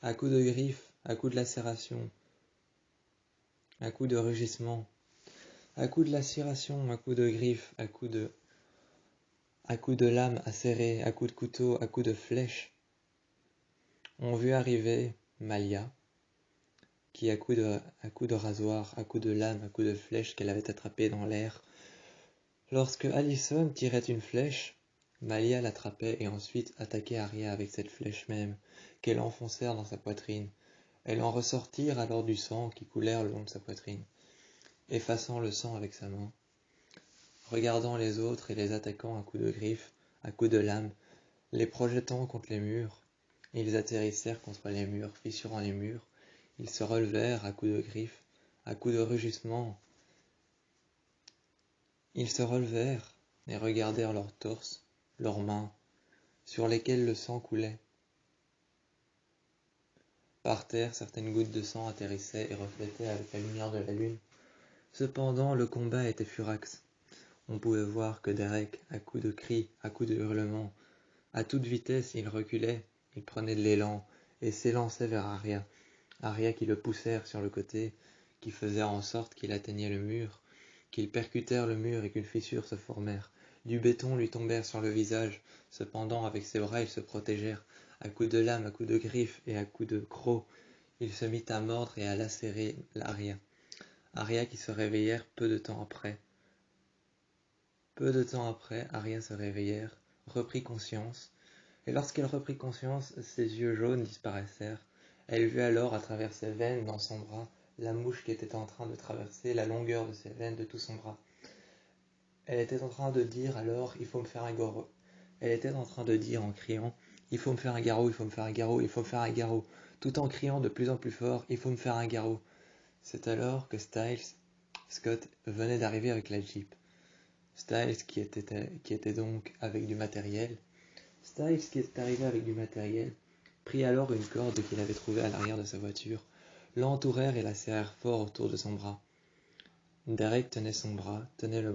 [SPEAKER 1] à coups de griffes, à coups de lacération, à coups de rugissement, à coups de lacération, à coups de griffes, à coups de lames acérées, à coups de couteau, à coups de flèches, ont vu arriver Malia, qui à coups de rasoir, à coups de lame, à coups de flèche qu'elle avait attrapé dans l'air. Lorsque Alyson tirait une flèche, Malia l'attrapait et ensuite attaquait Arya avec cette flèche même, qu'elle enfoncèrent dans sa poitrine. Elle en ressortirent alors du sang qui coulèrent le long de sa poitrine, effaçant le sang avec sa main, regardant les autres et les attaquant à coups de griffes, à coups de lame, les projetant contre les murs. Ils atterrissèrent contre les murs, fissurant les murs. Ils se relevèrent à coups de griffes, à coups de rugissements. Ils se relevèrent et regardèrent leurs torses, leurs mains, sur lesquelles le sang coulait. Par terre, certaines gouttes de sang atterrissaient et reflétaient avec la lumière de la lune. Cependant, le combat était furax. On pouvait voir que Derek, à coups de cris, à coups de hurlements, à toute vitesse, il reculait, il prenait de l'élan et s'élançait vers Arya. Arya qui le poussèrent sur le côté, qui faisait en sorte qu'il atteignait le mur, qu'ils percutèrent le mur et qu'une fissure se formèrent. Du béton lui tombèrent sur le visage. Cependant, avec ses bras, ils se protégèrent. À coups de lame, à coups de griffes et à coups de crocs, il se mit à mordre et à lacérer Arya. Arya qui se réveillèrent peu de temps après. Peu de temps après, Arya se réveillèrent, reprit conscience, et lorsqu'elle reprit conscience, ses yeux jaunes disparaissèrent. Elle vit alors à travers ses veines dans son bras la mouche qui était en train de traverser la longueur de ses veines de tout son bras. Elle était en train de dire alors, il faut me faire un garrot. Elle était en train de dire en criant, il faut me faire un garrot, il faut me faire un garrot, il faut me faire un garrot, tout en criant de plus en plus fort, il faut me faire un garrot. C'est alors que Scott venait d'arriver avec la Jeep. Styles qui était donc avec du matériel. Styles qui était arrivé avec du matériel, prit alors une corde qu'il avait trouvée à l'arrière de sa voiture, l'entourèrent et la serrèrent fort autour de son bras. Derek tenait son bras, tenait le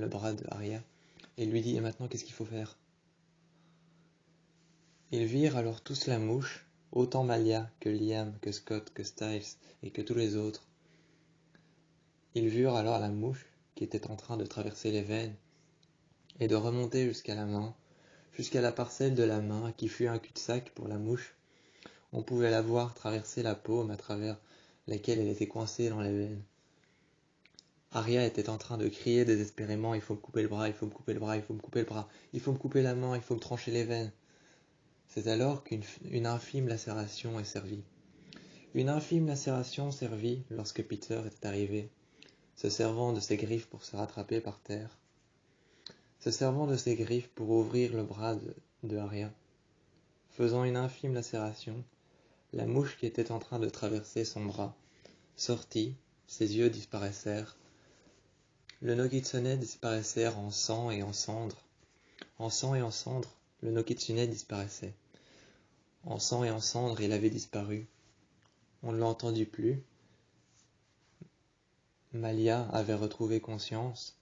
[SPEAKER 1] bras de Arya, et lui dit « Et maintenant, qu'est-ce qu'il faut faire ?» Ils virent alors tous la mouche, autant Malia que Liam, que Scott, que Styles et que tous les autres. Ils virent alors la mouche qui était en train de traverser les veines et de remonter jusqu'à la main, jusqu'à la parcelle de la main qui fut un cul-de-sac pour la mouche. On pouvait la voir traverser la paume à travers laquelle elle était coincée dans les veines. Arya était en train de crier désespérément « Il faut me couper le bras, il faut me couper le bras, il faut me couper le bras, il faut me couper la main, il faut me trancher les veines. » C'est alors qu'une infime lacération est servie. Une infime lacération servie lorsque Peter était arrivé, se servant de ses griffes pour se rattraper par terre, se servant de ses griffes pour ouvrir le bras de Arya. Faisant une infime lacération, la mouche qui était en train de traverser son bras sortit, ses yeux disparaissèrent, le Nokitsune disparaissèrent en sang et en cendres. En sang et en cendres, le Nokitsune disparaissait. En sang et en cendres, il avait disparu. On ne l'entendit plus. Malia avait retrouvé conscience.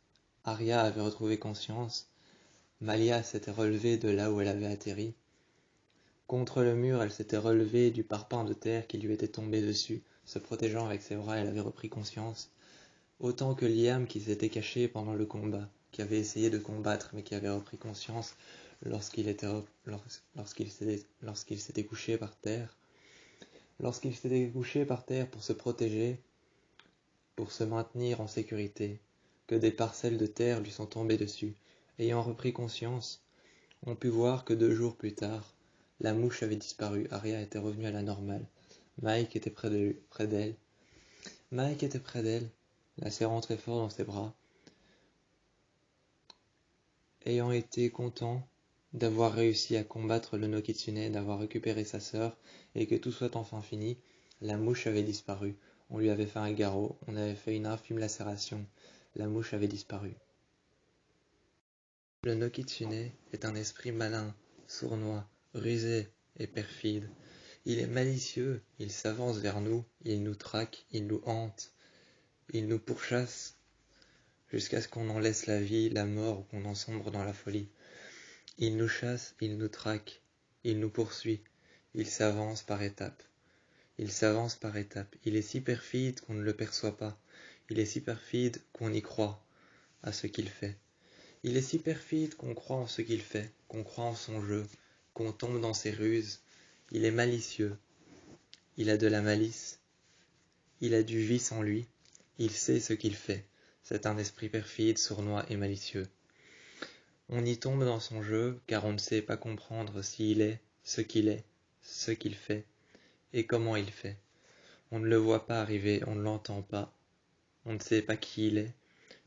[SPEAKER 1] Arya avait retrouvé conscience. Malia s'était relevée de là où elle avait atterri. Contre le mur, elle s'était relevée du parpaing de terre qui lui était tombé dessus. Se protégeant avec ses bras, elle avait repris conscience. Autant que Liam qui s'était caché pendant le combat, qui avait essayé de combattre mais qui avait repris conscience lorsqu'il s'était couché par terre. Lorsqu'il s'était couché par terre pour se protéger, pour se maintenir en sécurité, que des parcelles de terre lui sont tombées dessus. Ayant repris conscience, on put voir que 2 jours plus tard, la mouche avait disparu, Arya était revenue à la normale. Mike était près d'elle. Mike était près d'elle. la serrant très fort dans ses bras, ayant été content d'avoir réussi à combattre le Nokitsune, d'avoir récupéré sa sœur, et que tout soit enfin fini. La mouche avait disparu. On lui avait fait un garrot, on avait fait une infime lacération. La mouche avait disparu. Le Nokitsune est un esprit malin, sournois, rusé et perfide. Il est malicieux, il s'avance vers nous, il nous traque, il nous hante, il nous pourchasse, jusqu'à ce qu'on en laisse la vie, la mort, ou qu'on en sombre dans la folie. Il nous chasse, il nous traque, il nous poursuit, il s'avance par étapes. Il s'avance par étapes. Il est si perfide qu'on ne le perçoit pas. Il est si perfide qu'on y croit à ce qu'il fait. Il est si perfide qu'on croit en ce qu'il fait, qu'on croit en son jeu, qu'on tombe dans ses ruses. Il est malicieux. Il a de la malice. Il a du vice en lui. Il sait ce qu'il fait. C'est un esprit perfide, sournois et malicieux. On y tombe dans son jeu car on ne sait pas comprendre s'il est, ce qu'il fait et comment il fait. On ne le voit pas arriver, on ne l'entend pas, on ne sait pas qui il est.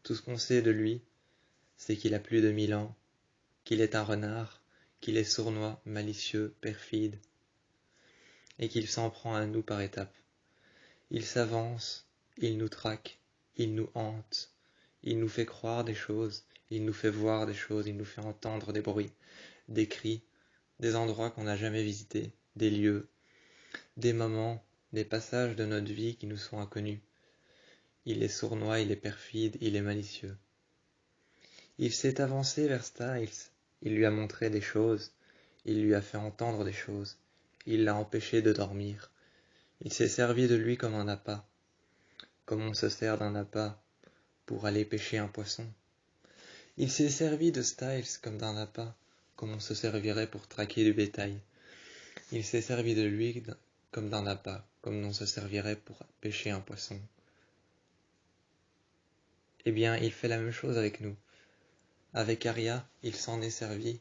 [SPEAKER 1] Tout ce qu'on sait de lui, c'est qu'il a plus de 1000 ans, qu'il est un renard, qu'il est sournois, malicieux, perfide, et qu'il s'en prend à nous par étapes. Il s'avance, il nous traque, il nous hante, il nous fait croire des choses, il nous fait voir des choses, il nous fait entendre des bruits, des cris, des endroits qu'on n'a jamais visités, des lieux, des moments, des passages de notre vie qui nous sont inconnus. Il est sournois, il est perfide, il est malicieux. Il s'est avancé vers Styles, il lui a montré des choses, il lui a fait entendre des choses, il l'a empêché de dormir. Il s'est servi de lui comme un appât, comme on se sert d'un appât pour aller pêcher un poisson. Il s'est servi de Styles comme d'un appât, comme on se servirait pour traquer du bétail. Il s'est servi de lui comme d'un appât, comme on se servirait pour pêcher un poisson. Eh bien, il fait la même chose avec nous. Avec Arya, il s'en est servi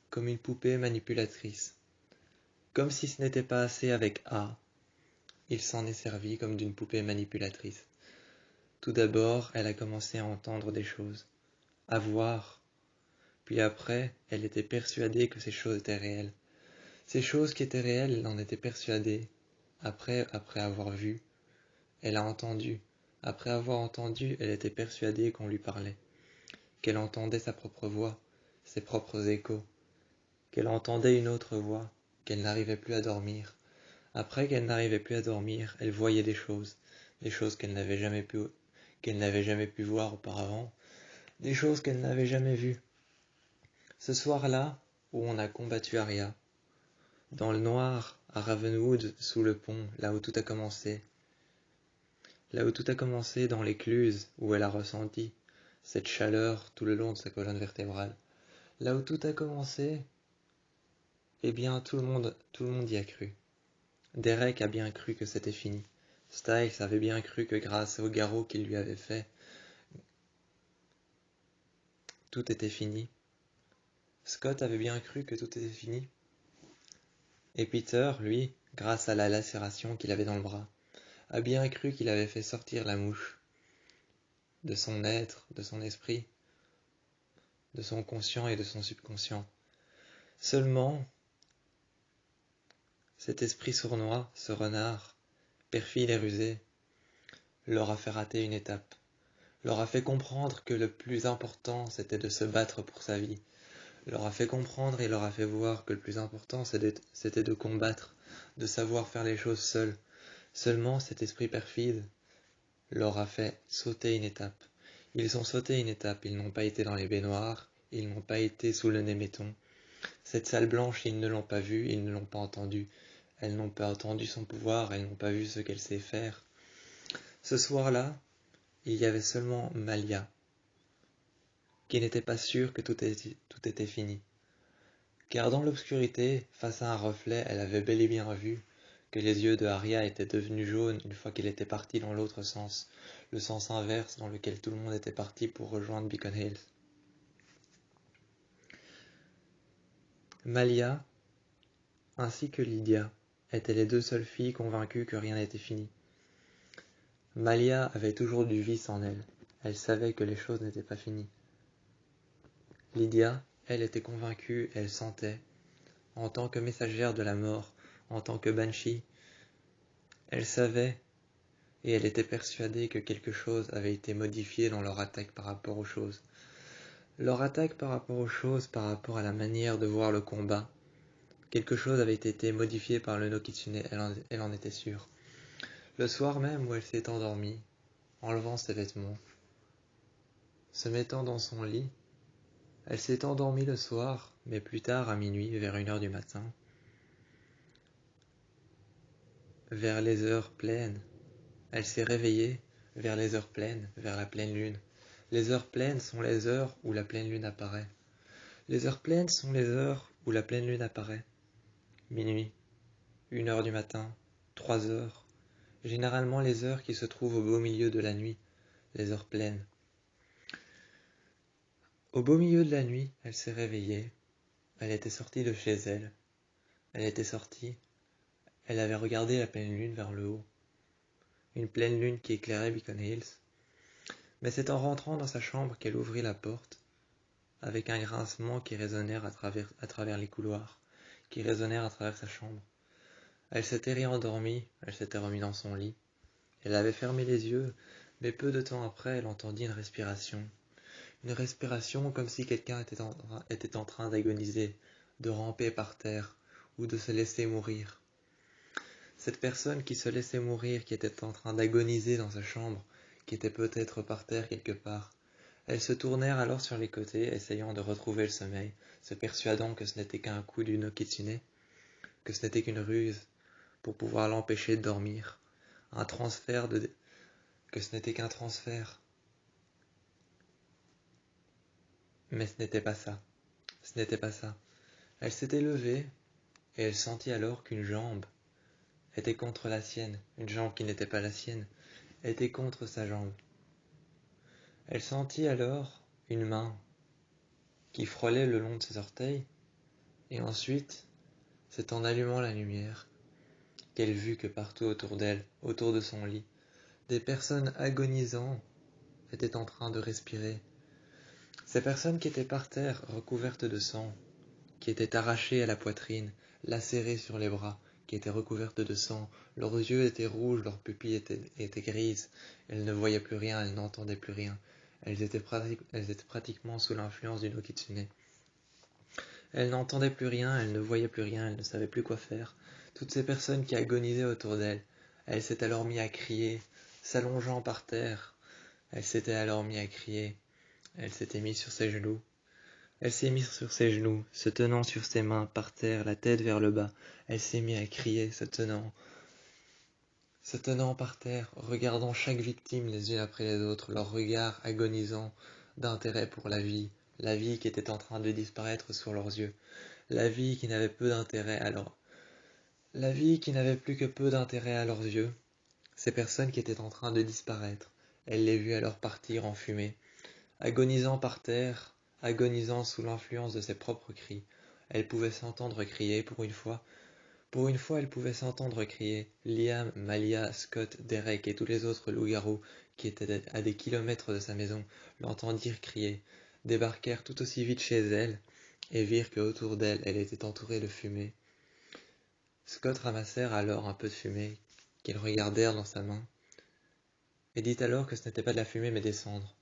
[SPEAKER 1] comme une poupée manipulatrice. Comme si ce n'était pas assez avec A, il s'en est servi comme d'une poupée manipulatrice. Tout d'abord, elle a commencé à entendre des choses, à voir, puis après, elle était persuadée que ces choses étaient réelles. Ces choses qui étaient réelles, elle en était persuadée. Après avoir vu, elle a entendu. Après avoir entendu, elle était persuadée qu'on lui parlait, qu'elle entendait sa propre voix, ses propres échos, qu'elle entendait une autre voix, qu'elle n'arrivait plus à dormir. Après qu'elle n'arrivait plus à dormir, elle voyait des choses qu'elle n'avait jamais pu voir auparavant, des choses qu'elle n'avait jamais vues. Ce soir-là, où on a combattu Arya, dans le noir, à Ravenwood, sous le pont, là où tout a commencé, dans l'écluse, où elle a ressenti cette chaleur tout le long de sa colonne vertébrale, là où tout a commencé, eh bien tout le monde y a cru. Derek a bien cru que c'était fini. Styles avait bien cru que grâce au garrot qu'il lui avait fait, tout était fini. Scott avait bien cru que tout était fini. Et Peter, lui, grâce à la lacération qu'il avait dans le bras, a bien cru qu'il avait fait sortir la mouche de son être, de son esprit, de son conscient et de son subconscient. Seulement, cet esprit sournois, ce renard, perfide et rusé, leur a fait rater une étape, leur a fait comprendre que le plus important c'était de se battre pour sa vie, leur a fait comprendre et leur a fait voir que le plus important c'était de combattre, de savoir faire les choses seul. Seulement cet esprit perfide leur a fait sauter une étape. Ils ont sauté une étape, ils n'ont pas été dans les baignoires, ils n'ont pas été sous le néméton. Cette salle blanche, ils ne l'ont pas vue, ils ne l'ont pas entendue. Elles n'ont pas entendu son pouvoir, elles n'ont pas vu ce qu'elle sait faire. Ce soir-là, il y avait seulement Malia, qui n'était pas sûre que tout était fini. Car dans l'obscurité, face à un reflet, elle avait bel et bien vu que les yeux de Arya étaient devenus jaunes une fois qu'il était parti dans l'autre sens, le sens inverse dans lequel tout le monde était parti pour rejoindre Beacon Hills. Malia, ainsi que Lydia, étaient les deux seules filles convaincues que rien n'était fini. Malia avait toujours du vice en elle. Elle savait que les choses n'étaient pas finies. Lydia, elle était convaincue, elle sentait, en tant que messagère de la mort, en tant que banshee, elle savait et elle était persuadée que quelque chose avait été modifié dans leur attaque par rapport aux choses. Leur attaque par rapport aux choses, par rapport à la manière de voir le combat, quelque chose avait été modifié par le no Kitsune, elle en était sûre. Le soir même où elle s'est endormie, enlevant ses vêtements, se mettant dans son lit, elle s'est endormie le soir, mais plus tard à minuit, vers 1 heure du matin, vers les heures pleines, elle s'est réveillée vers les heures pleines, vers la pleine lune. Les heures pleines sont les heures où la pleine lune apparaît. Les heures pleines sont les heures où la pleine lune apparaît. Minuit, 1 heure du matin, 3 heures. Généralement les heures qui se trouvent au beau milieu de la nuit, les heures pleines. Au beau milieu de la nuit, elle s'est réveillée. Elle était sortie de chez elle. Elle était sortie. Elle avait regardé la pleine lune vers le haut. Une pleine lune qui éclairait Beacon Hills. Mais c'est en rentrant dans sa chambre qu'elle ouvrit la porte, avec un grincement qui résonnait à travers les couloirs, qui résonnèrent à travers sa chambre. Elle s'était réendormie, elle s'était remise dans son lit. Elle avait fermé les yeux, mais peu de temps après, elle entendit une respiration. Une respiration comme si quelqu'un était en train d'agoniser, de ramper par terre, ou de se laisser mourir. Cette personne qui se laissait mourir, qui était en train d'agoniser dans sa chambre, qui était peut-être par terre quelque part, elles se tournèrent alors sur les côtés, essayant de retrouver le sommeil, se persuadant que ce n'était qu'un coup du no Kitsune, que ce n'était qu'une ruse pour pouvoir l'empêcher de dormir, que ce n'était qu'un transfert. Mais ce n'était pas ça. Ce n'était pas ça. Elle s'était levée, et elle sentit alors qu'une jambe était contre la sienne, une jambe qui n'était pas la sienne, était contre sa jambe. Elle sentit alors une main qui frôlait le long de ses orteils, et ensuite, c'est en allumant la lumière qu'elle vit que partout autour d'elle, autour de son lit, des personnes agonisant étaient en train de respirer. Ces personnes qui étaient par terre, recouvertes de sang, qui étaient arrachées à la poitrine, lacérées sur les bras, qui étaient recouvertes de sang, leurs yeux étaient rouges, leurs pupilles étaient grises, elles ne voyaient plus rien, elles n'entendaient plus rien, elles étaient pratiquement sous l'influence du no Kitsune. Elles n'entendaient plus rien, elles ne voyaient plus rien, elles ne savaient plus quoi faire. Toutes ces personnes qui agonisaient autour d'elles, elle s'est alors mise à crier, s'allongeant par terre. Elle s'était alors mise à crier. Elle s'était mise sur ses genoux. Elle s'est mise sur ses genoux, se tenant sur ses mains par terre, la tête vers le bas. Elle s'est mise à crier, se tenant par terre, regardant chaque victime les unes après les autres, leur regard agonisant d'intérêt pour la vie qui était en train de disparaître sous leurs yeux, la vie qui n'avait peu d'intérêt alors. La vie qui n'avait plus que peu d'intérêt à leurs yeux, ces personnes qui étaient en train de disparaître, elle les vit alors partir en fumée, agonisant par terre, agonisant sous l'influence de ses propres cris. Elle pouvait s'entendre crier pour une fois. Pour une fois, elle pouvait s'entendre crier. Liam, Malia, Scott, Derek et tous les autres loups-garous qui étaient à des kilomètres de sa maison l'entendirent crier, débarquèrent tout aussi vite chez elle et virent que autour d'elle, elle était entourée de fumée. Scott ramassèrent alors un peu de fumée qu'ils regardèrent dans sa main et dit alors que ce n'était pas de la fumée mais des cendres.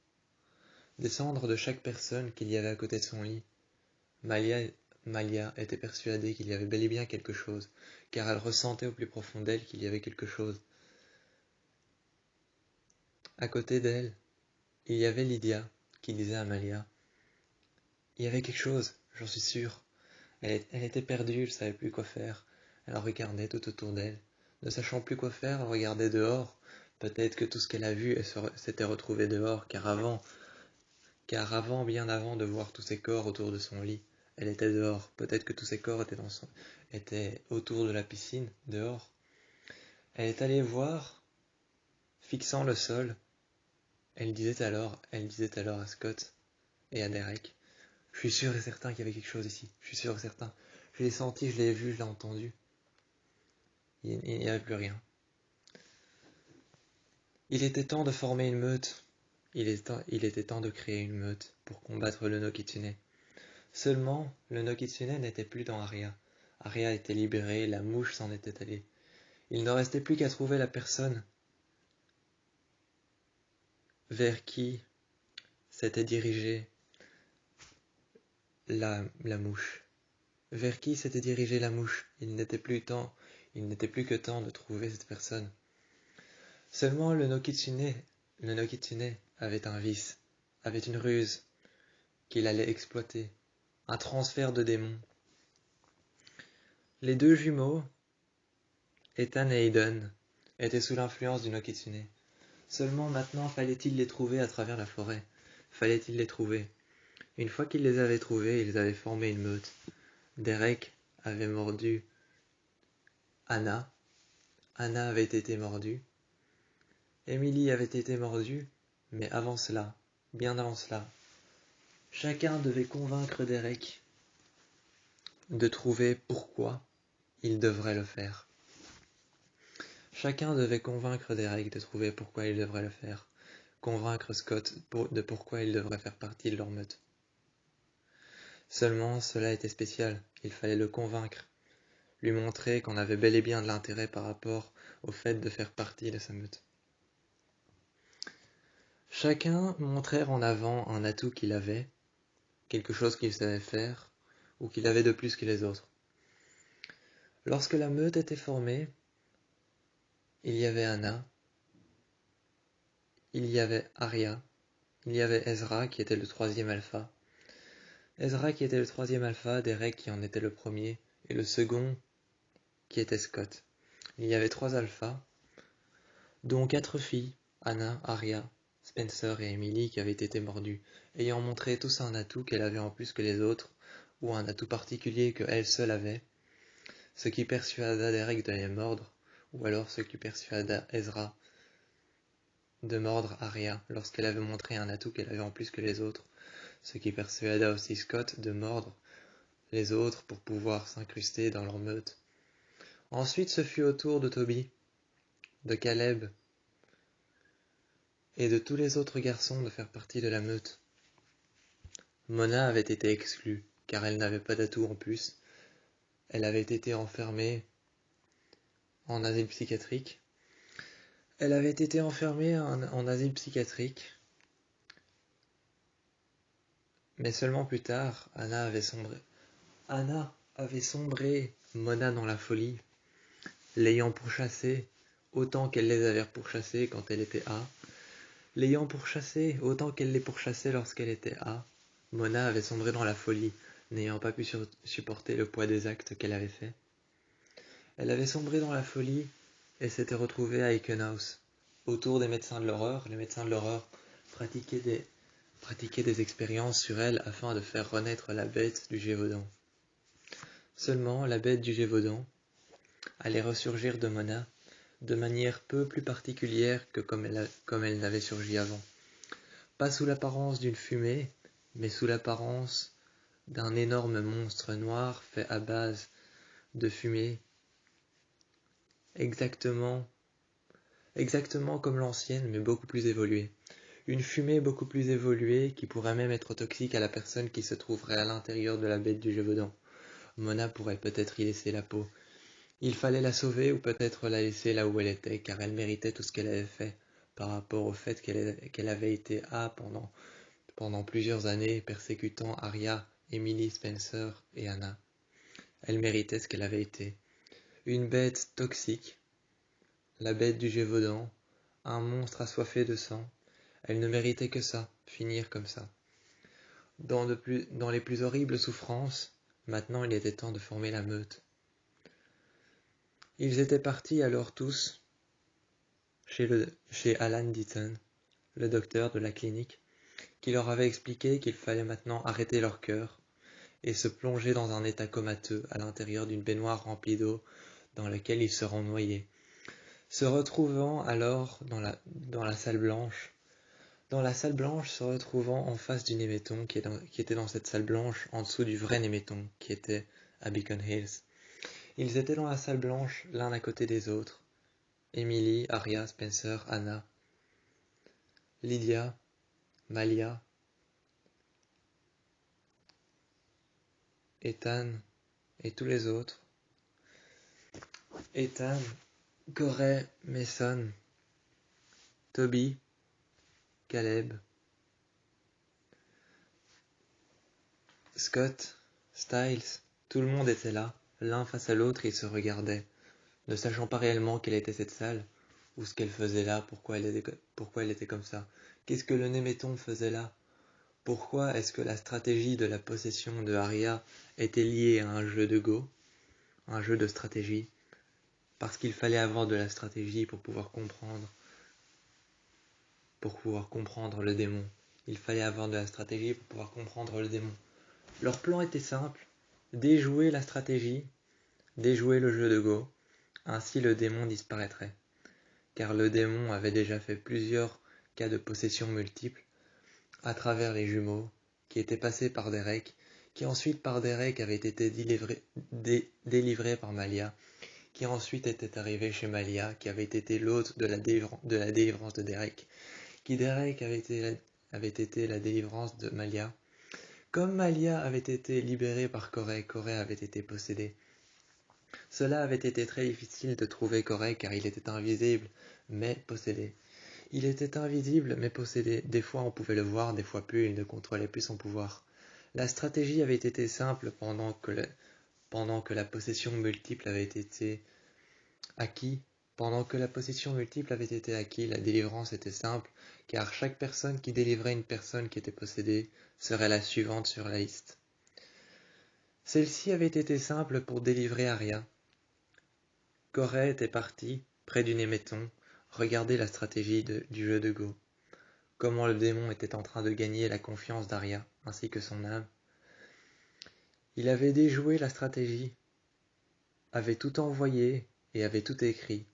[SPEAKER 1] Des cendres de chaque personne qu'il y avait à côté de son lit. Malia était persuadée qu'il y avait bel et bien quelque chose, car elle ressentait au plus profond d'elle qu'il y avait quelque chose. À côté d'elle, il y avait Lydia, qui disait à Malia, « Il y avait quelque chose, j'en suis sûre. » Elle était perdue, elle ne savait plus quoi faire. Elle regardait tout autour d'elle. Ne sachant plus quoi faire, elle regardait dehors. Peut-être que tout ce qu'elle a vu, elle s'était retrouvée dehors, car avant, bien avant de voir tous ces corps autour de son lit, elle était dehors. Peut-être que tous ces corps étaient autour de la piscine, dehors. Elle est allée voir, fixant le sol. Elle disait alors à Scott et à Derek, « Je suis sûr et certain qu'il y avait quelque chose ici. Je suis sûr et certain. Je l'ai senti, je l'ai vu, je l'ai entendu. » Il n'y avait plus rien. Il était temps de former une meute. Il était temps de créer une meute pour combattre le Nokitsune. Seulement, le Nokitsune n'était plus dans Aria. Aria était libérée, la mouche s'en était allée. Il ne restait plus qu'à trouver la personne vers qui s'était dirigée la mouche. Vers qui s'était dirigée la mouche. Il n'était plus que temps de trouver cette personne. Seulement le Nokitsune avait un vice, avait une ruse qu'il allait exploiter, un transfert de démons. Les deux jumeaux, Ethan et Aiden, étaient sous l'influence du Nokitsune. Seulement maintenant fallait-il les trouver à travers la forêt. Fallait-il les trouver. Une fois qu'ils les avaient trouvés, ils avaient formé une meute. Derek avait mordu Anna. Anna avait été mordue. Emily avait été mordue, mais avant cela, bien avant cela, chacun devait convaincre Derek de trouver pourquoi il devrait le faire. Chacun devait convaincre Derek de trouver pourquoi il devrait le faire. Convaincre Scott de pourquoi il devrait faire partie de leur meute. Seulement, cela était spécial, il fallait le convaincre, lui montrer qu'on avait bel et bien de l'intérêt par rapport au fait de faire partie de sa meute. Chacun montrait en avant un atout qu'il avait, quelque chose qu'il savait faire, ou qu'il avait de plus que les autres. Lorsque la meute était formée, il y avait Anna, il y avait Arya, il y avait Ezra qui était le troisième alpha. Ezra qui était le troisième alpha, Derek qui en était le premier, et le second qui était Scott. Il y avait 3 alphas, dont 4 filles, Anna, Arya, Spencer et Emily qui avaient été mordues, ayant montré tous un atout qu'elle avait en plus que les autres, ou un atout particulier que elle seule avait, ce qui persuada Derek de les mordre, ou alors ce qui persuada Ezra de mordre Arya lorsqu'elle avait montré un atout qu'elle avait en plus que les autres, ce qui persuada aussi Scott de mordre les autres pour pouvoir s'incruster dans leur meute. Ensuite ce fut au tour de Toby, de Caleb et de tous les autres garçons de faire partie de la meute. Mona avait été exclue, car elle n'avait pas d'atout en plus. Elle avait été enfermée en asile psychiatrique. En asile psychiatrique, mais seulement plus tard, Anna avait sombré. Anna avait sombré Mona dans la folie, l'ayant pourchassée autant qu'elle les avait pourchassés quand elle était A, l'ayant pourchassée autant qu'elle les pourchassait lorsqu'elle était A. Mona avait sombré dans la folie, n'ayant pas pu supporter le poids des actes qu'elle avait faits. Elle avait sombré dans la folie et s'était retrouvée à Ikenhouse, autour des médecins de l'horreur. Les médecins de l'horreur pratiquaient des expériences sur elle afin de faire renaître la bête du Gévaudan. Seulement, la bête du Gévaudan allait ressurgir de Mona de manière peu plus particulière que comme elle n'avait surgi avant. Pas sous l'apparence d'une fumée, mais sous l'apparence d'un énorme monstre noir fait à base de fumée, exactement comme l'ancienne, mais beaucoup plus évoluée. Une fumée beaucoup plus évoluée qui pourrait même être toxique à la personne qui se trouverait à l'intérieur de la bête du Gévaudan. Mona pourrait peut-être y laisser la peau. Il fallait la sauver ou peut-être la laisser là où elle était, car elle méritait tout ce qu'elle avait fait par rapport au fait qu'elle avait été A pendant plusieurs années, persécutant Arya, Emily, Spencer et Anna. Elle méritait ce qu'elle avait été. Une bête toxique, la bête du Gévaudan, un monstre assoiffé de sang. Elle ne méritait que ça, finir comme ça. Dans les plus horribles souffrances, maintenant il était temps de former la meute. Ils étaient partis alors tous chez Alan Deaton, le docteur de la clinique, qui leur avait expliqué qu'il fallait maintenant arrêter leur cœur et se plonger dans un état comateux à l'intérieur d'une baignoire remplie d'eau dans laquelle ils seront noyés. Se retrouvant alors dans la salle blanche, se retrouvant en face du Néméton qui était dans cette salle blanche en dessous du vrai Néméton qui était à Beacon Hills. Ils étaient dans la salle blanche l'un à côté des autres. Emily, Arya, Spencer, Anna. Lydia, Malia, Ethan et tous les autres. Ethan, Corey, Mason, Toby, Caleb, Scott, Styles, tout le monde était là, l'un face à l'autre, ils se regardaient, ne sachant pas réellement quelle était cette salle, ou ce qu'elle faisait là, pourquoi elle était comme ça. Qu'est-ce que le Néméton faisait là? Pourquoi est-ce que la stratégie de la possession de Arya était liée à un jeu de Go, un jeu de stratégie? Parce qu'il fallait avoir de la stratégie pour pouvoir comprendre le démon. Il fallait avoir de la stratégie pour pouvoir comprendre le démon. Leur plan était simple, déjouer la stratégie, déjouer le jeu de Go, ainsi le démon disparaîtrait. Car le démon avait déjà fait plusieurs cas de possession multiples, à travers les jumeaux, qui étaient passés par Derek, qui ensuite par Derek avaient été délivrés par Malia, qui ensuite était arrivé chez Malia, qui avait été l'hôte de la délivrance de Derek, qui Derek avait été la délivrance de Malia. Comme Malia avait été libérée par Corey, Corey avait été possédé. Cela avait été très difficile de trouver Corey car il était invisible, mais possédé. Il était invisible mais possédé, des fois on pouvait le voir, des fois plus, il ne contrôlait plus son pouvoir. La stratégie avait été simple pendant que la possession multiple avait été acquis. Pendant que la possession multiple avait été acquis, la délivrance était simple, car chaque personne qui délivrait une personne qui était possédée serait la suivante sur la liste. Celle-ci avait été simple pour délivrer Arya. Corey était parti, près du Néméton, regarder la stratégie du jeu de Go. Comment le démon était en train de gagner la confiance d'Arya, ainsi que son âme. Il avait déjoué la stratégie, avait tout envoyé et avait tout écrit,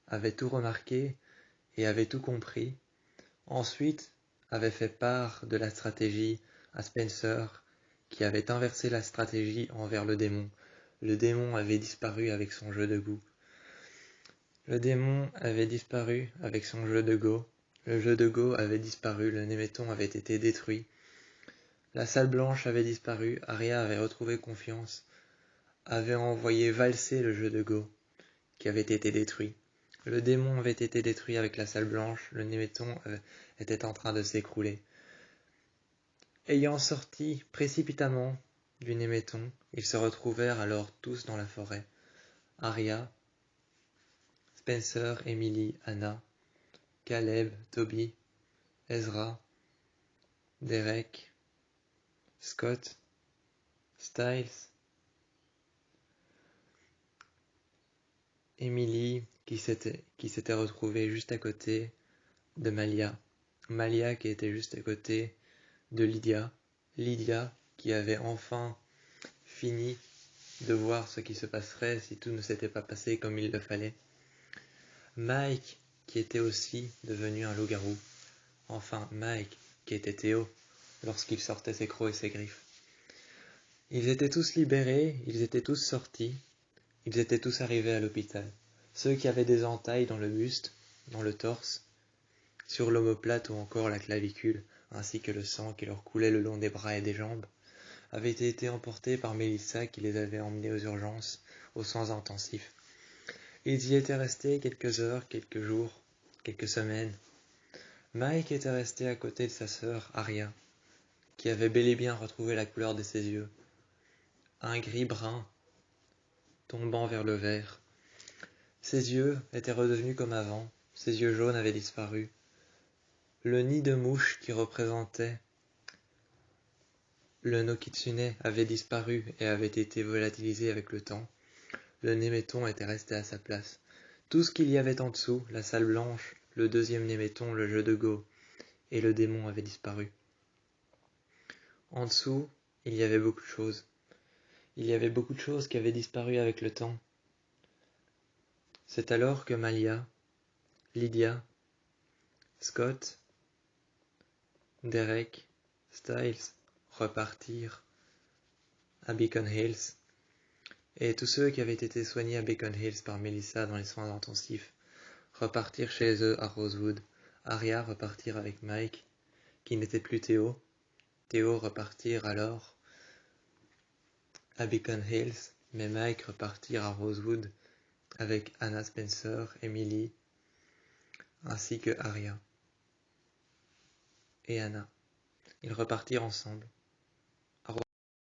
[SPEAKER 1] avait tout remarqué et avait tout compris. Ensuite, avait fait part de la stratégie à Spencer, qui avait inversé la stratégie envers le démon. Le démon avait disparu avec son jeu de Go. Le démon avait disparu avec son jeu de Go. Le jeu de Go avait disparu, le Néméton avait été détruit. La salle blanche avait disparu, Arya avait retrouvé confiance, avait envoyé valser le jeu de Go, qui avait été détruit. Le démon avait été détruit avec la salle blanche, le Néméton était en train de s'écrouler. Ayant sorti précipitamment du Néméton, ils se retrouvèrent alors tous dans la forêt. Arya, Spencer, Emily, Anna, Caleb, Toby, Ezra, Derek, Scott, Styles, Emily qui s'était retrouvée juste à côté de Malia. Malia qui était juste à côté de Lydia. Lydia qui avait enfin fini de voir ce qui se passerait si tout ne s'était pas passé comme il le fallait. Mike qui était aussi devenu un loup-garou. Enfin Mike qui était Théo lorsqu'il sortait ses crocs et ses griffes. Ils étaient tous libérés, ils étaient tous sortis, ils étaient tous arrivés à l'hôpital. Ceux qui avaient des entailles dans le buste, dans le torse, sur l'omoplate ou encore la clavicule, ainsi que le sang qui leur coulait le long des bras et des jambes, avaient été emportés par Mélissa qui les avait emmenés aux urgences, aux soins intensifs. Ils y étaient restés quelques heures, quelques jours, quelques semaines. Mike était resté à côté de sa sœur, Arya, qui avait bel et bien retrouvé la couleur de ses yeux. Un gris brun, tombant vers le vert. Ses yeux étaient redevenus comme avant, ses yeux jaunes avaient disparu. Le nid de mouche qui représentait le Nokitsune avait disparu et avait été volatilisé avec le temps. Le Néméton était resté à sa place. Tout ce qu'il y avait en dessous, la salle blanche, le deuxième Néméton, le jeu de Go, et le démon avait disparu. En dessous, il y avait beaucoup de choses. Il y avait beaucoup de choses qui avaient disparu avec le temps. C'est alors que Malia, Lydia, Scott, Derek, Styles repartirent à Beacon Hills, et tous ceux qui avaient été soignés à Beacon Hills par Melissa dans les soins intensifs repartirent chez eux à Rosewood, Aria repartir avec Mike, qui n'était plus Théo. Théo repartir alors à Beacon Hills, mais Mike repartir à Rosewood avec Anna Spencer, Emily, ainsi que Aria et Anna. Ils repartirent ensemble.